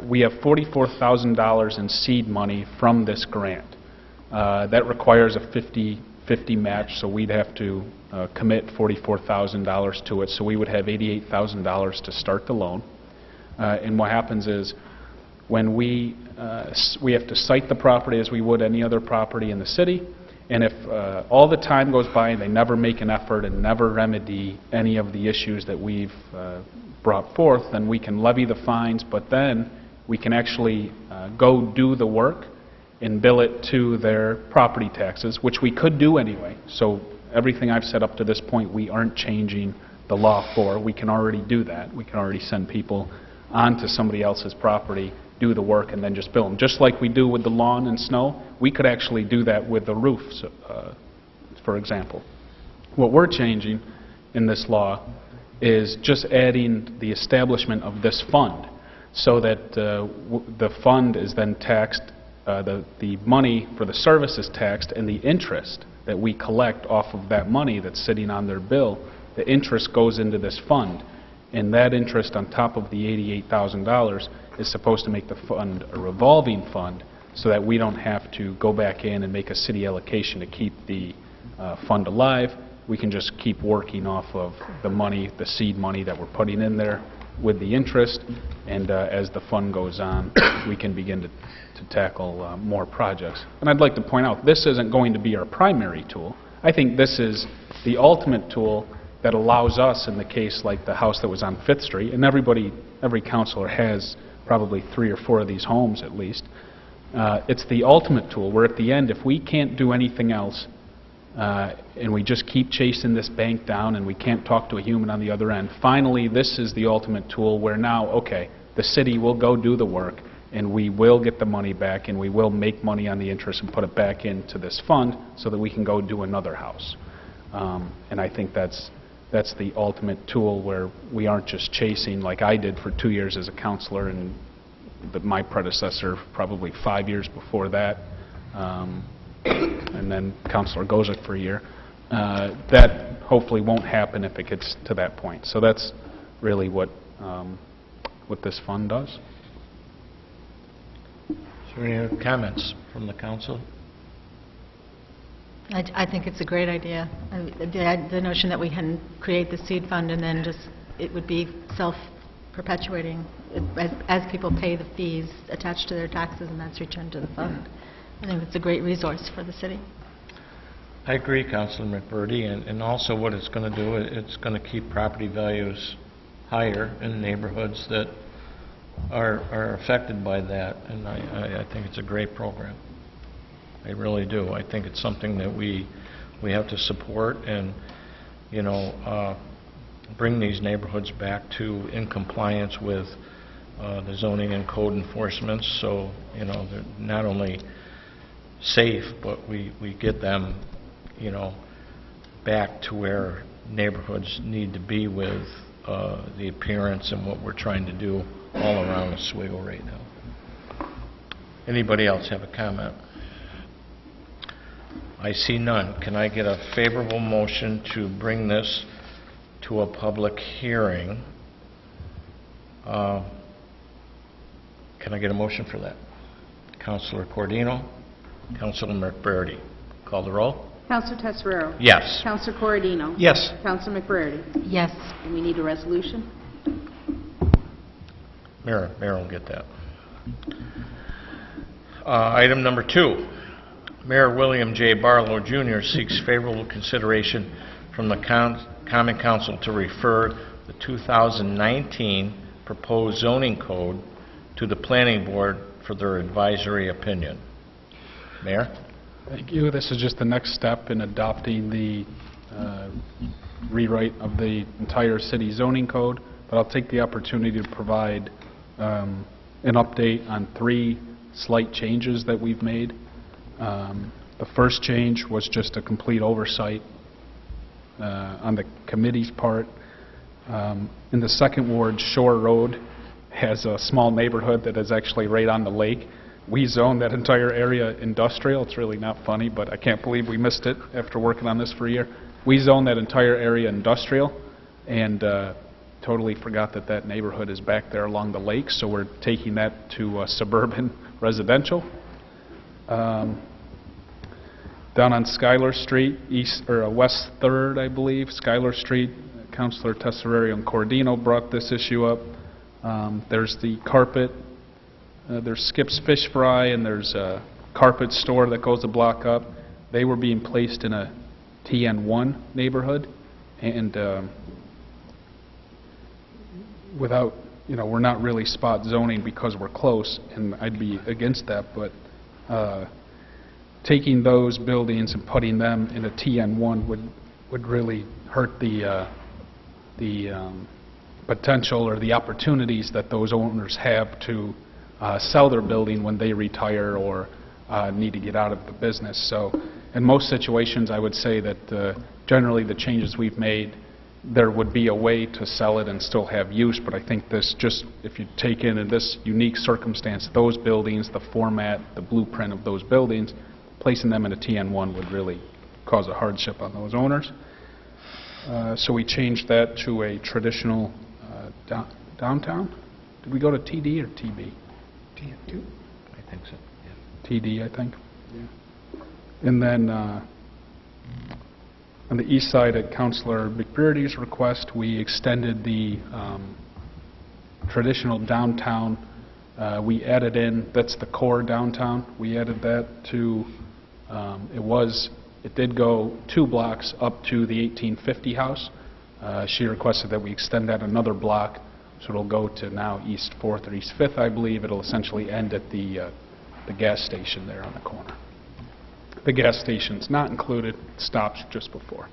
we have $44,000 in seed money from this grant. That requires a 50-50 match, so we'd have to commit $44,000 to it. So we would have $88,000 to start the loan. And what happens is, when we have to site the property as we would any other property in the city, and if all the time goes by and they never make an effort and never remedy any of the issues that we've brought forth, then we can levy the fines, but then we can actually go do the work and bill it to their property taxes, which we could do anyway. So everything I've said up to this point, we aren't changing the law for. We can already do that. We can already send people onto somebody else's property, do the work, and then just bill them. Just like we do with the lawn and snow, we could actually do that with the roofs, for example. What we're changing in this law is just adding the establishment of this fund so that the fund is then taxed, the money for the service is taxed, and the interest that we collect off of that money that's sitting on their bill, the interest goes into this fund. And that interest on top of the $88,000 is supposed to make the fund a revolving fund so that we don't have to go back in and make a city allocation to keep the fund alive. We can just keep working off of the money, the seed money that we're putting in there with the interest, and as the fund goes on, we can begin to tackle more projects. And I'd like to point out, this isn't going to be our primary tool. I think this is the ultimate tool that allows us, in the case like the house that was on 5th Street, and every councilor has probably 3 or 4 of these homes at least. It's the ultimate tool where at the end, if we can't do anything else, and we just keep chasing this bank down and we can't talk to a human on the other end, finally this is the ultimate tool where now, okay, the city will go do the work and we will get the money back and we will make money on the interest and put it back into this fund so that we can go do another house. And I think that's the ultimate tool where we aren't just chasing like I did for 2 years as a counselor, and my predecessor probably 5 years before that, and then Councilor Gozick for a year. That hopefully won't happen if it gets to that point. So that's really what this fund does. Is there any other comments from the council? I think it's a great idea. The notion that we can create the seed fund and then just, it would be perpetuating as people pay the fees attached to their taxes, and that's returned to the fund. I think it's a great resource for the city. I agree, Councilor McBurney, and also what it's going to do, it's going to keep property values higher in neighborhoods that are affected by that, and I think it's a great program. I really do. I think it's something that we have to support and, you know, bring these neighborhoods back to in compliance with the zoning and code enforcement, so, you know, they're not only safe, but we get them, you know, back to where neighborhoods need to be with the appearance and what we're trying to do all around Oswego right now. Anybody else have a comment? I see none. Can I get a favorable motion to bring this to a public hearing? Can I get a motion for that? Councilor Cordino, Councilor McBurney. Call the roll. Councilor Tesserero. Yes. Councilor Corradino. Yes. Councilor McBurney. Yes. And we need a resolution. Mayor will get that. Item number 2. Mayor William J. Barlow Jr. seeks favorable consideration from the Common Council to refer the 2019 proposed zoning code to the Planning Board for their advisory opinion. Mayor? Thank you. This is just the next step in adopting the rewrite of the entire city zoning code, but I'll take the opportunity to provide an update on 3 slight changes that we've made. The first change was just a complete oversight on the committee's part. In the second ward, Shore Road has a small neighborhood that is actually right on the lake. We zoned that entire area industrial. It's really not funny, but I can't believe we missed it after working on this for a year. We zoned that entire area industrial and totally forgot that that neighborhood is back there along the lake, so we're taking that to suburban residential. Down on Schuyler Street, West 3rd, I believe, Schuyler Street, Councilor Tesserero and Cordino brought this issue up. There's the carpet, there's Skip's Fish Fry, and there's a carpet store that goes a block up. They were being placed in a TN1 neighborhood, and without, you know, we're not really spot zoning because we're close, and I'd be against that, but taking those buildings and putting them in a TN1 would really hurt the potential or the opportunities that those owners have to sell their building when they retire or need to get out of the business. So in most situations, I would say that generally the changes we've made, there would be a way to sell it and still have use, but I think this just, if you take in this unique circumstance, those buildings, the format, the blueprint of those buildings, placing them in a TN1 would really cause a hardship on those owners. So we changed that to a traditional downtown. Did we go to TD or TB? TN2? I think so, yeah. TD, I think. Yeah. And then on the east side, at Councilor McBurney's request, we extended the traditional downtown. We added in, that's the core downtown. We added that to, it did go 2 blocks up to the 1850 house. She requested that we extend that another block, so it'll go to now East 4th or East 5th, I believe. It'll essentially end at the gas station there on the corner. The gas station's not included, it stops just before.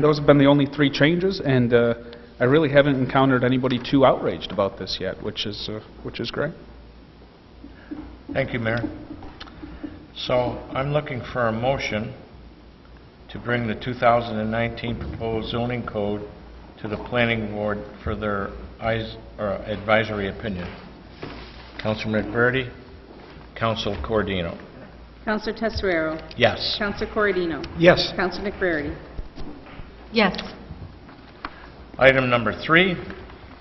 Those have been the only 3 changes, and I really haven't encountered anybody too outraged about this yet, which is great. Thank you, Mayor. So I'm looking for a motion to bring the 2019 proposed zoning code to the Planning Board for their advisory opinion. Councilor McBurney, Councilor Cordino. Councilor Tesserero. Yes. Councilor Corradino. Yes. Councilor McBurney. Yes. Item number 3,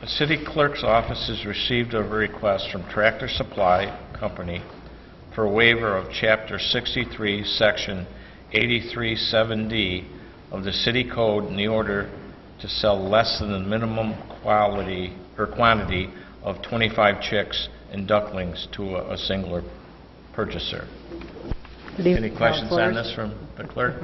the City Clerk's Office has received a request from Tractor Supply Company for a waiver of Chapter 63, Section 837D of the City Code in the order to sell less than the minimum quality or quantity of 25 chicks and ducklings to a singular purchaser. Any questions on this from the clerk?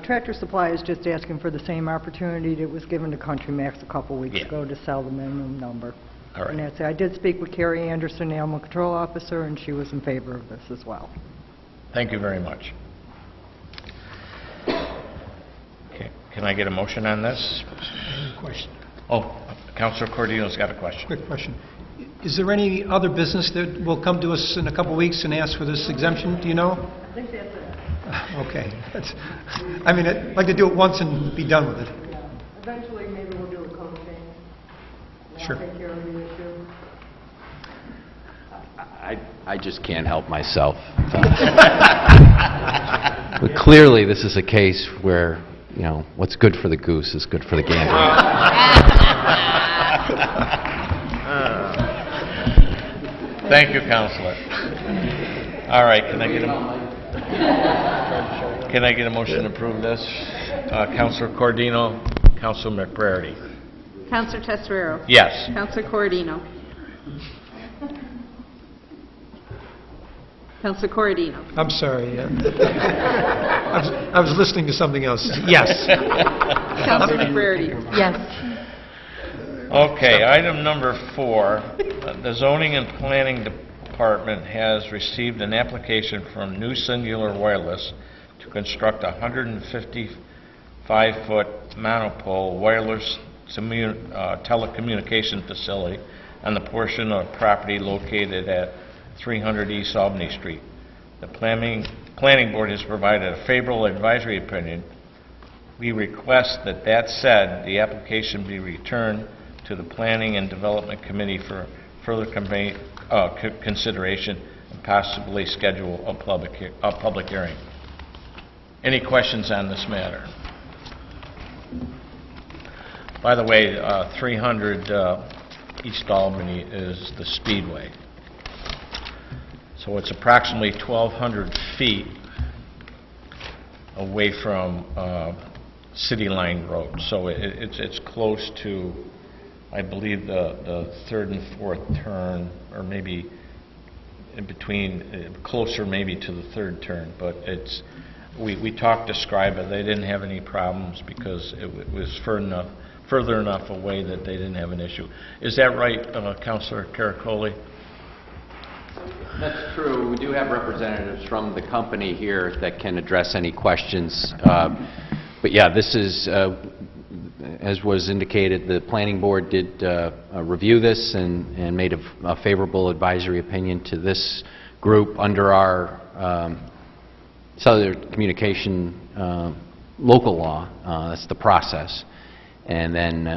Tractor Supply is just asking for the same opportunity that was given to Country Max a couple weeks ago to sell the minimum number. All right. And that's it. I did speak with Carrie Anderson, the Animal Control Officer, and she was in favor of this as well. Thank you very much. Okay. Can I get a motion on this? Question. Oh, Councilor Cordino's got a question. Quick question. Is there any other business that will come to us in a couple weeks and ask for this exemption? Do you know? I think that's it. Okay. I mean, I'd like to do it once and be done with it. Yeah. Eventually, maybe we'll do a code change. And Sure. I'll take care of the issue. I just can't help myself. But clearly, this is a case where, you know, what's good for the goose is good for the gander. Thank you, Counselor. All right, can I get a motion to approve this? Counselor Cordino, Counselor McBrady. Counselor Testerero. Yes. Counselor Corradino. Counselor Corradino. I'm sorry. I was listening to something else. Yes. Counselor McBrady. Yes. Okay, item number 4. The Zoning and Planning Department has received an application from New Singular Wireless to construct a 155-foot monopole wireless telecommunication facility on the portion of property located at 300 East Albany Street. The Planning Board has provided a favorable advisory opinion. We request that said, the application be returned to the Planning and Development Committee for further consideration and possibly schedule a public hearing. Any questions on this matter? By the way, 300 East Albany is the Speedway. So it's approximately 1,200 feet away from City Line Road. So it's close to, I believe, the third and fourth turn, or maybe in between, closer maybe to the third turn. But we talked to Scriba. They didn't have any problems because it was further enough away that they didn't have an issue. Is that right, Councilor Caracoli? That's true. We do have representatives from the company here that can address any questions. But yeah, this is, as was indicated, the Planning Board did review this and made a favorable advisory opinion to this group under our cellular communication local law. That's the process. And then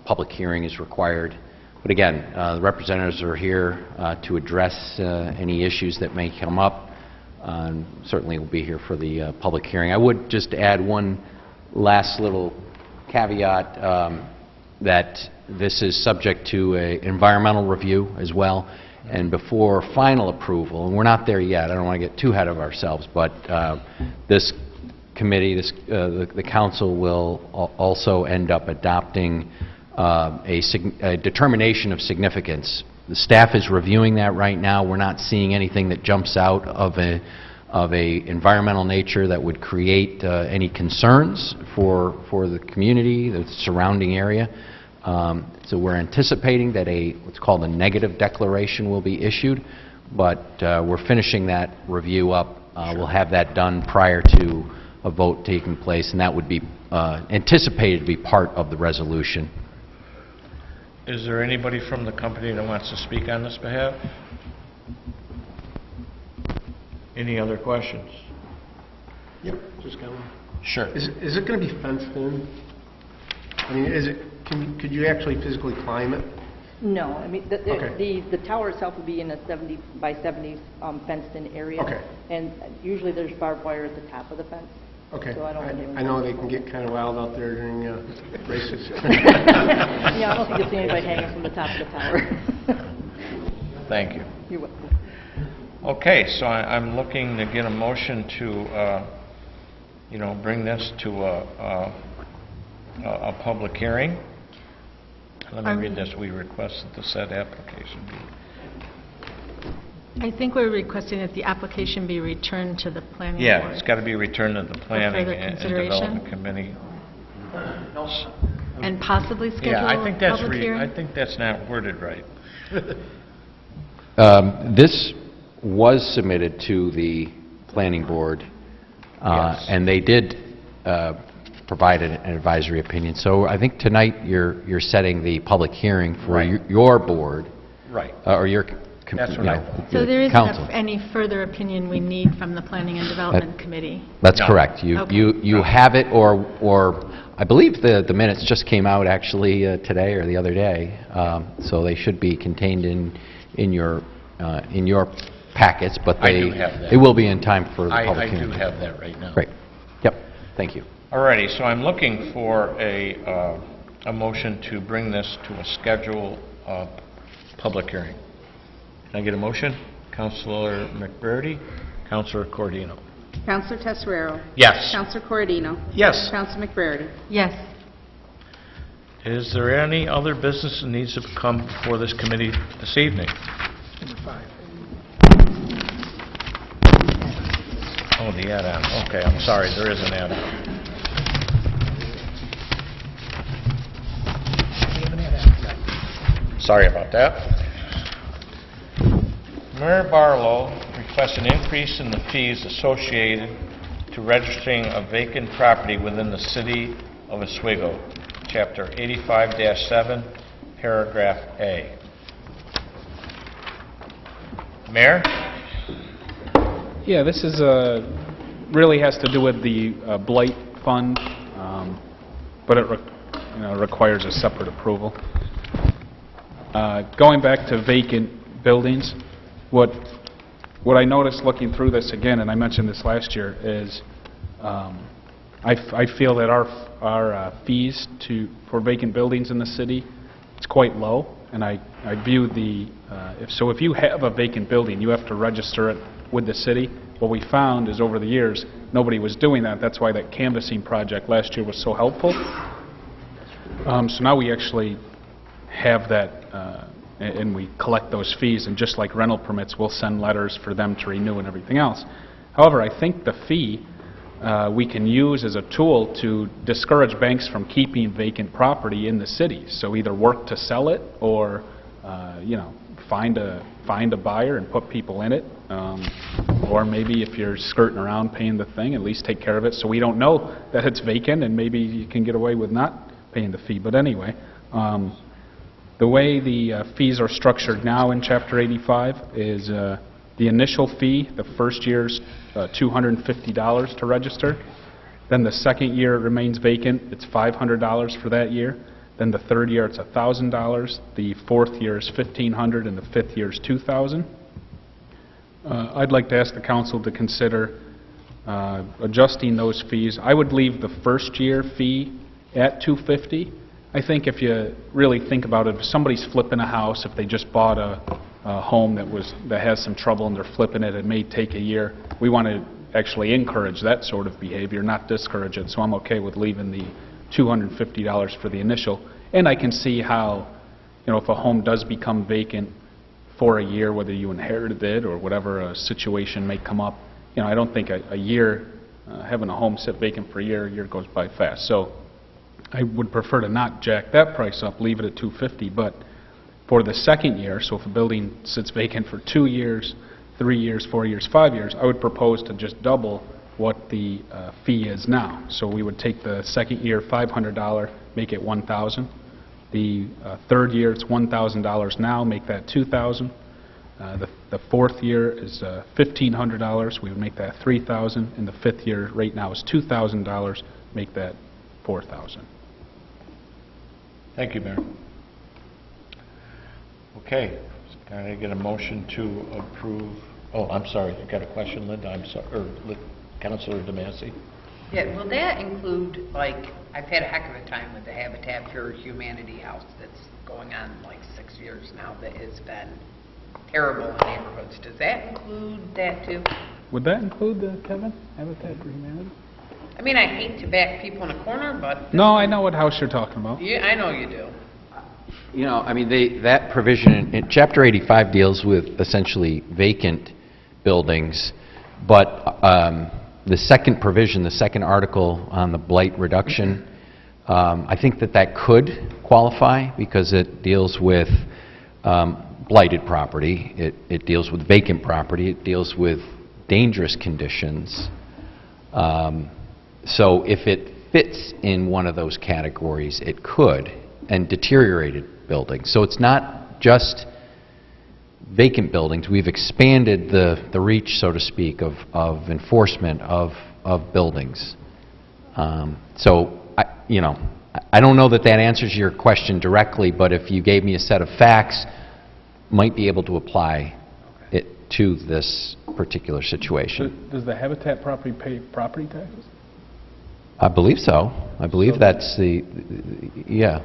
public hearing is required. But again, the representatives are here to address any issues that may come up. Certainly will be here for the public hearing. I would just add one last little caveat that this is subject to an environmental review as well. And before final approval, and we're not there yet, I don't want to get too ahead of ourselves, but this committee, the council will also end up adopting a determination of significance. The staff is reviewing that right now. We're not seeing anything that jumps out of a environmental nature that would create any concerns for the community, the surrounding area. So we're anticipating that what's called a negative declaration will be issued, but we're finishing that review up. We'll have that done prior to a vote taking place, and that would be anticipated to be part of the resolution. Is there anybody from the company that wants to speak on this behalf? Any other questions? Yep, just got one. Sure. Is it going to be fenced in? I mean, could you actually physically climb it? No, I mean, Okay. the tower itself will be in a 70 by 70 fenced-in area. Okay. And usually there's barbed wire at the top of the fence. Okay. So I don't think I know they can get kind of wild out there during races. Yeah, I don't think you'll see anybody hanging from the top of the tower. Thank you. You're welcome. Okay, so I'm looking to get a motion to, bring this to a public hearing. Let me read this. We request that the said application be... I think we're requesting that the application be returned to the planning board. Yeah, it's got to be returned to the Planning further and consideration? Development Committee. And possibly schedule Yeah, I a think that's public hearing? I think that's not worded right. This was submitted to the planning board, Yes. and they did provide an advisory opinion. So I think tonight you're setting the public hearing for Right. your board, Right. or your That's what I thought. So there isn't council. any further opinion we need from the Planning and Development Committee? That's No. correct. Okay. You have it, or I believe the minutes just came out actually today or the other day, so they should be contained in your packets, but I do have that. they will be in time for the public I hearing. do have that right now. Great. Yep. Thank you. All righty, so I'm looking for a motion to bring this to a scheduled public hearing. Can I get a motion? Councilor McBurney, Councilor Cordino. Counselor Tesarero? Yes. Counselor Corradino? Yes. Counselor McBrady? Yes. Is there any other business that needs to come before this committee this evening? Number 5. Oh, the add-on. Okay, I'm sorry, there is an add-on. Sorry about that. Mayor Barlow requests an increase in the fees associated to registering a vacant property within the city of Oswego, Chapter 85-7, Paragraph A. Mayor? Yeah, this is really has to do with the blight fund, but it requires a separate approval. Going back to vacant buildings, what I noticed looking through this again, and I mentioned this last year, is I feel that our fees for vacant buildings in the city is quite low, and I view the if you have a vacant building, you have to register it with the city. What we found is over the years, nobody was doing that. That's why that canvassing project last year was so helpful. So now we actually have that, and we collect those fees, and just like rental permits, we'll send letters for them to renew and everything else. However, I think the fee we can use as a tool to discourage banks from keeping vacant property in the city. So either work to sell it, or find a buyer and put people in it, or maybe if you're skirting around paying the thing, at least take care of it so we don't know that it's vacant, and maybe you can get away with not paying the fee. But anyway, the way the fees are structured now in Chapter 85 is the initial fee, the first year's $250 to register. Then the second year it remains vacant, it's $500 for that year. Then the third year it's $1,000. The fourth year is $1,500, and the fifth year is $2,000. I'd like to ask the council to consider adjusting those fees. I would leave the first year fee at $250. I think if you really think about it, if somebody's flipping a house, if they just bought a home that has some trouble and they're flipping it, it may take a year. We want to actually encourage that sort of behavior, not discourage it. So I'm okay with leaving the $250 for the initial. And I can see how, if a home does become vacant for a year, whether you inherited it or whatever situation may come up, I don't think a year, having a home sit vacant for a year goes by fast. So I would prefer to not jack that price up, leave it at $250. But for the second year, so if a building sits vacant for 2 years, 3 years, 4 years, 5 years, I would propose to just double what the fee is now. So we would take the second year $500, make it $1,000. The third year it's $1,000 now, make that $2,000. The fourth year is $1,500. We would make that $3,000, and the fifth year right now is $2,000. Make that $4,000. Thank you, Mayor. Okay, can I get a motion to approve? Oh, I'm sorry, you got a question, Linda? I'm sorry, or Councilor DeMasi? Yeah, will that include, I've had a heck of a time with the Habitat for Humanity house that's going on 6 years now, that has been terrible in neighborhoods. Does that include that too? Would that include Kevin, Habitat for Humanity? I mean, I hate to back people in a corner, but... No, I know what house you're talking about. Yeah, I know you do. You know, I mean, that provision in Chapter 85 deals with essentially vacant buildings, but the second provision, the second article on the blight reduction, I think that could qualify because it deals with blighted property, it deals with vacant property, it deals with dangerous conditions. So if it fits in one of those categories, it could, and deteriorated buildings. So it's not just vacant buildings. We've expanded the reach, so to speak, of enforcement of buildings. So, I don't know that answers your question directly, but if you gave me a set of facts, might be able to apply it to this particular situation. Does the Habitat property pay property taxes? I believe so. I believe that's yeah.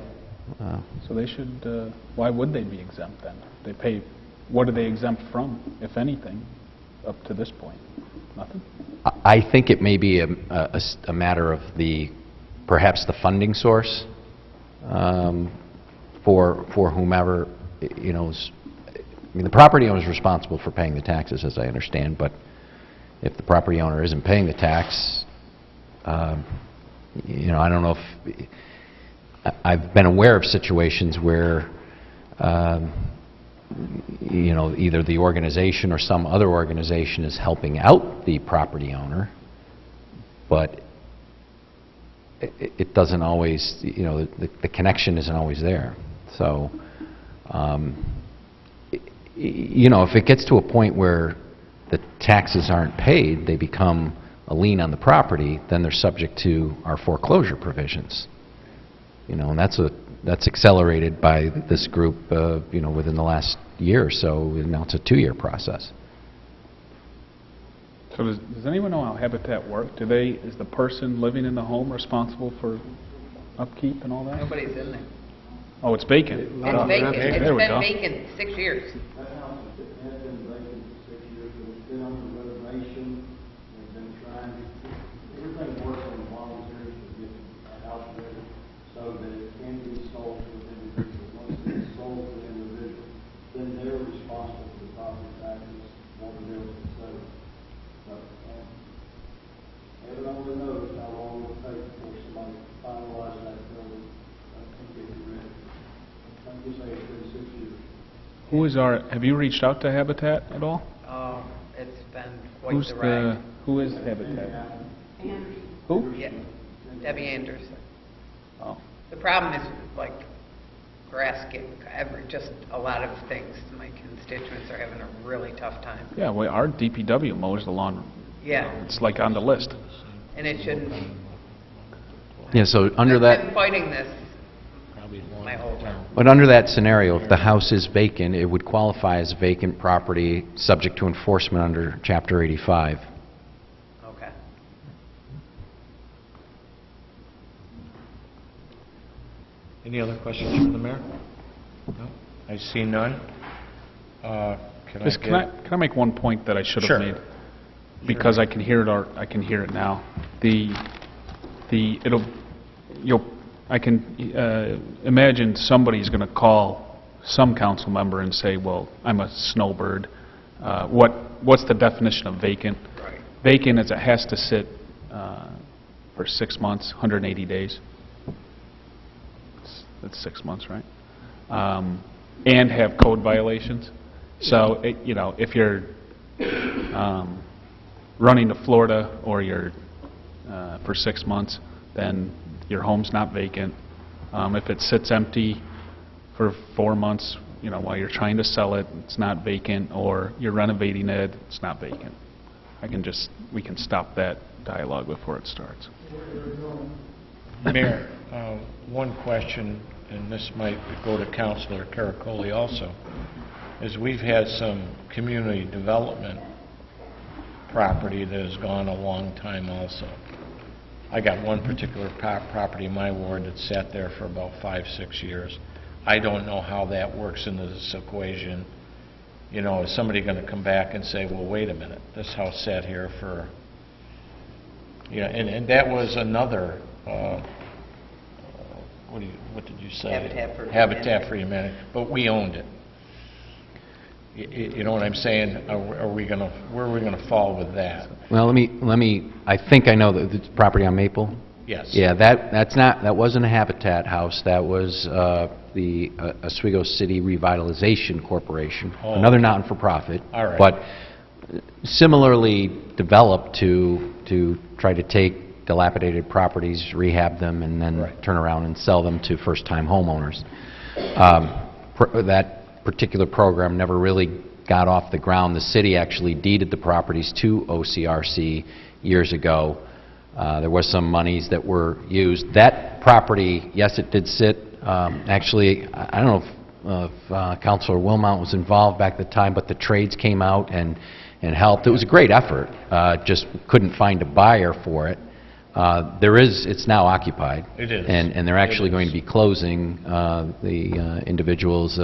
So they should, why would they be exempt then? They pay, what are they exempt from, if anything, up to this point? Nothing? I think it may be a matter of perhaps the funding source for whomever, I mean, the property owner is responsible for paying the taxes, as I understand, but if the property owner isn't paying the tax, I don't know if... I've been aware of situations where, either the organization or some other organization is helping out the property owner, but it doesn't always, the connection isn't always there. So, if it gets to a point where the taxes aren't paid, they become a lien on the property, then they're subject to our foreclosure provisions. And that's accelerated by this group, within the last year or so. Now it's a 2-year process. So does anyone know how Habitat work? Is the person living in the home responsible for upkeep and all that? Nobody's in there. Oh, it's vacant. It's vacant. It's There we been go. vacant 6 years. Have you reached out to Habitat at all? It's been quite the ride. Who is Habitat? Who? Yeah, Debbie Anderson. Oh. The problem is, grass getting just a lot of things. My constituents are having a really tough time. Yeah, well, our DPW mows the lawn. Yeah. It's like on the list. And it shouldn't be. Yeah, so under I've that... been fighting this my whole term. But under that scenario, if the house is vacant, it would qualify as vacant property subject to enforcement under Chapter 85. Okay. Any other questions for the mayor? No? I see none. Can I make one point that I should have Sure. made? Because I can hear it, I can hear it now. I can imagine somebody's going to call some council member and say, well, I'm a snowbird. What's the definition of vacant? Right. Vacant is it has to sit for 6 months, 180 days. That's 6 months, right? And have code violations. So, if you're running to Florida or you're for 6 months, then your home's not vacant. If it sits empty for 4 months, while you're trying to sell it, it's not vacant, or you're renovating it, it's not vacant. We can stop that dialogue before it starts. Mayor, one question, and this might go to Councilor Caracoli also, is we've had some community development property that has gone a long time also. I got one particular property in my ward that sat there for about 5-6 years. I don't know how that works into this equation. Is somebody going to come back and say, well, wait a minute, this house sat here for... and that was another what did you say? Habitat for Habitat for Humanity, but we owned it. You know what I'm saying? Where are we gonna fall with that? Well, let me, I think I know the property on Maple? Yes. Yeah, that wasn't a Habitat house, that was the Oswego City Revitalization Corporation, Oh. another not-for-profit. All right. But similarly developed to try to take dilapidated properties, rehab them, and then turn around and sell them to first-time homeowners. That particular program never really got off the ground. The city actually deeded the properties to OCRC years ago. There was some monies that were used. That property, yes, it did sit. Actually, I don't know if Councilor Wilmot was involved back at the time, but the trades came out and helped. It was a great effort. Just couldn't find a buyer for it. It's now occupied. It is. And they're actually going to be closing the individual's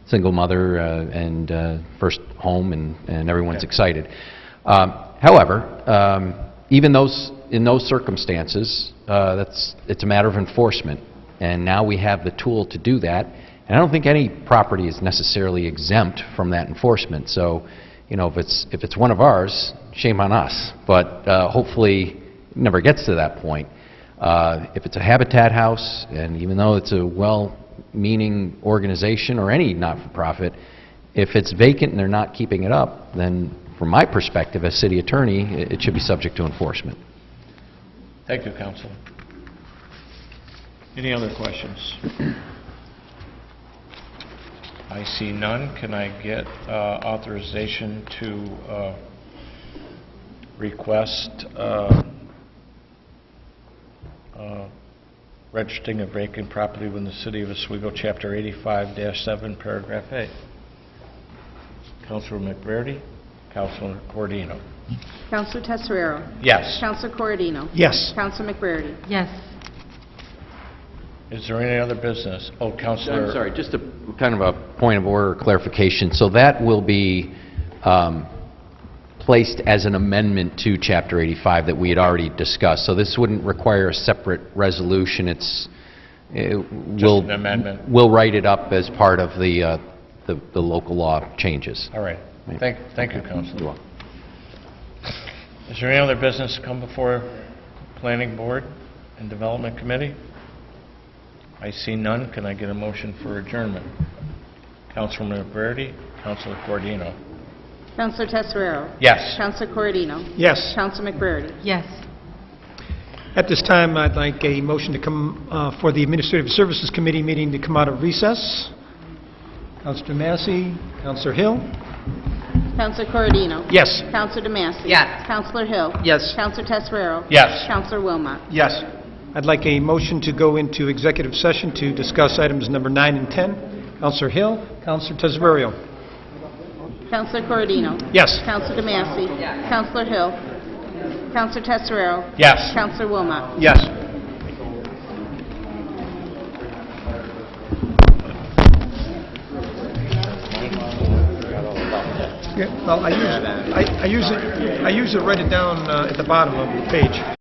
single mother and first home, and everyone's excited. However, even in those circumstances, it's a matter of enforcement, and now we have the tool to do that. And I don't think any property is necessarily exempt from that enforcement. So, if it's one of ours, shame on us. But hopefully, it never gets to that point. If it's a Habitat house, and even though it's a well-meaning organization or any not-for-profit, if it's vacant and they're not keeping it up, then from my perspective as city attorney, it should be subject to enforcement. Thank you, Councilor. Any other questions? I see none. Can I get authorization to request registering a vacant property within the City of Oswego, Chapter 85-7, Paragraph A? Councilor McVerde, Councilor Cordino. Counselor Tesorero? Yes. Counselor Corradino? Yes. Counselor McBurdy? Yes. Is there any other business? Oh, Councilor. I'm sorry, just a kind of a point of order clarification. So that will be placed as an amendment to Chapter 85 that we had already discussed. So this wouldn't require a separate resolution. We'll an amendment. We'll write it up as part of the local law changes. All right. Thank you, Councilor. You're welcome. Is there any other business to come before Planning Board and Development Committee? I see none. Can I get a motion for adjournment? Councilor McVerde, Councilor Cordino. Counselor Tesorero? Yes. Counselor Corradino? Yes. Counselor McBurdy? Yes. At this time, I'd like a motion to come for the Administrative Services Committee meeting to come out of recess. Councilor Massey, Councilor Hill. Counselor Corradino? Yes. Counselor DeMassey? Yes. Counselor Hill? Yes. Counselor Tesorero? Yes. Counselor Wilmot? Yes. I'd like a motion to go into executive session to discuss items number 9 and 10. Councilor Hill, Councilor Tesorerio. Counselor Corradino? Yes. Counselor DeMassey? Yes. Counselor Hill? Counselor Tesorero? Yes. Counselor Wilmot? Yes. Yeah, well, I usually write it down at the bottom of the page.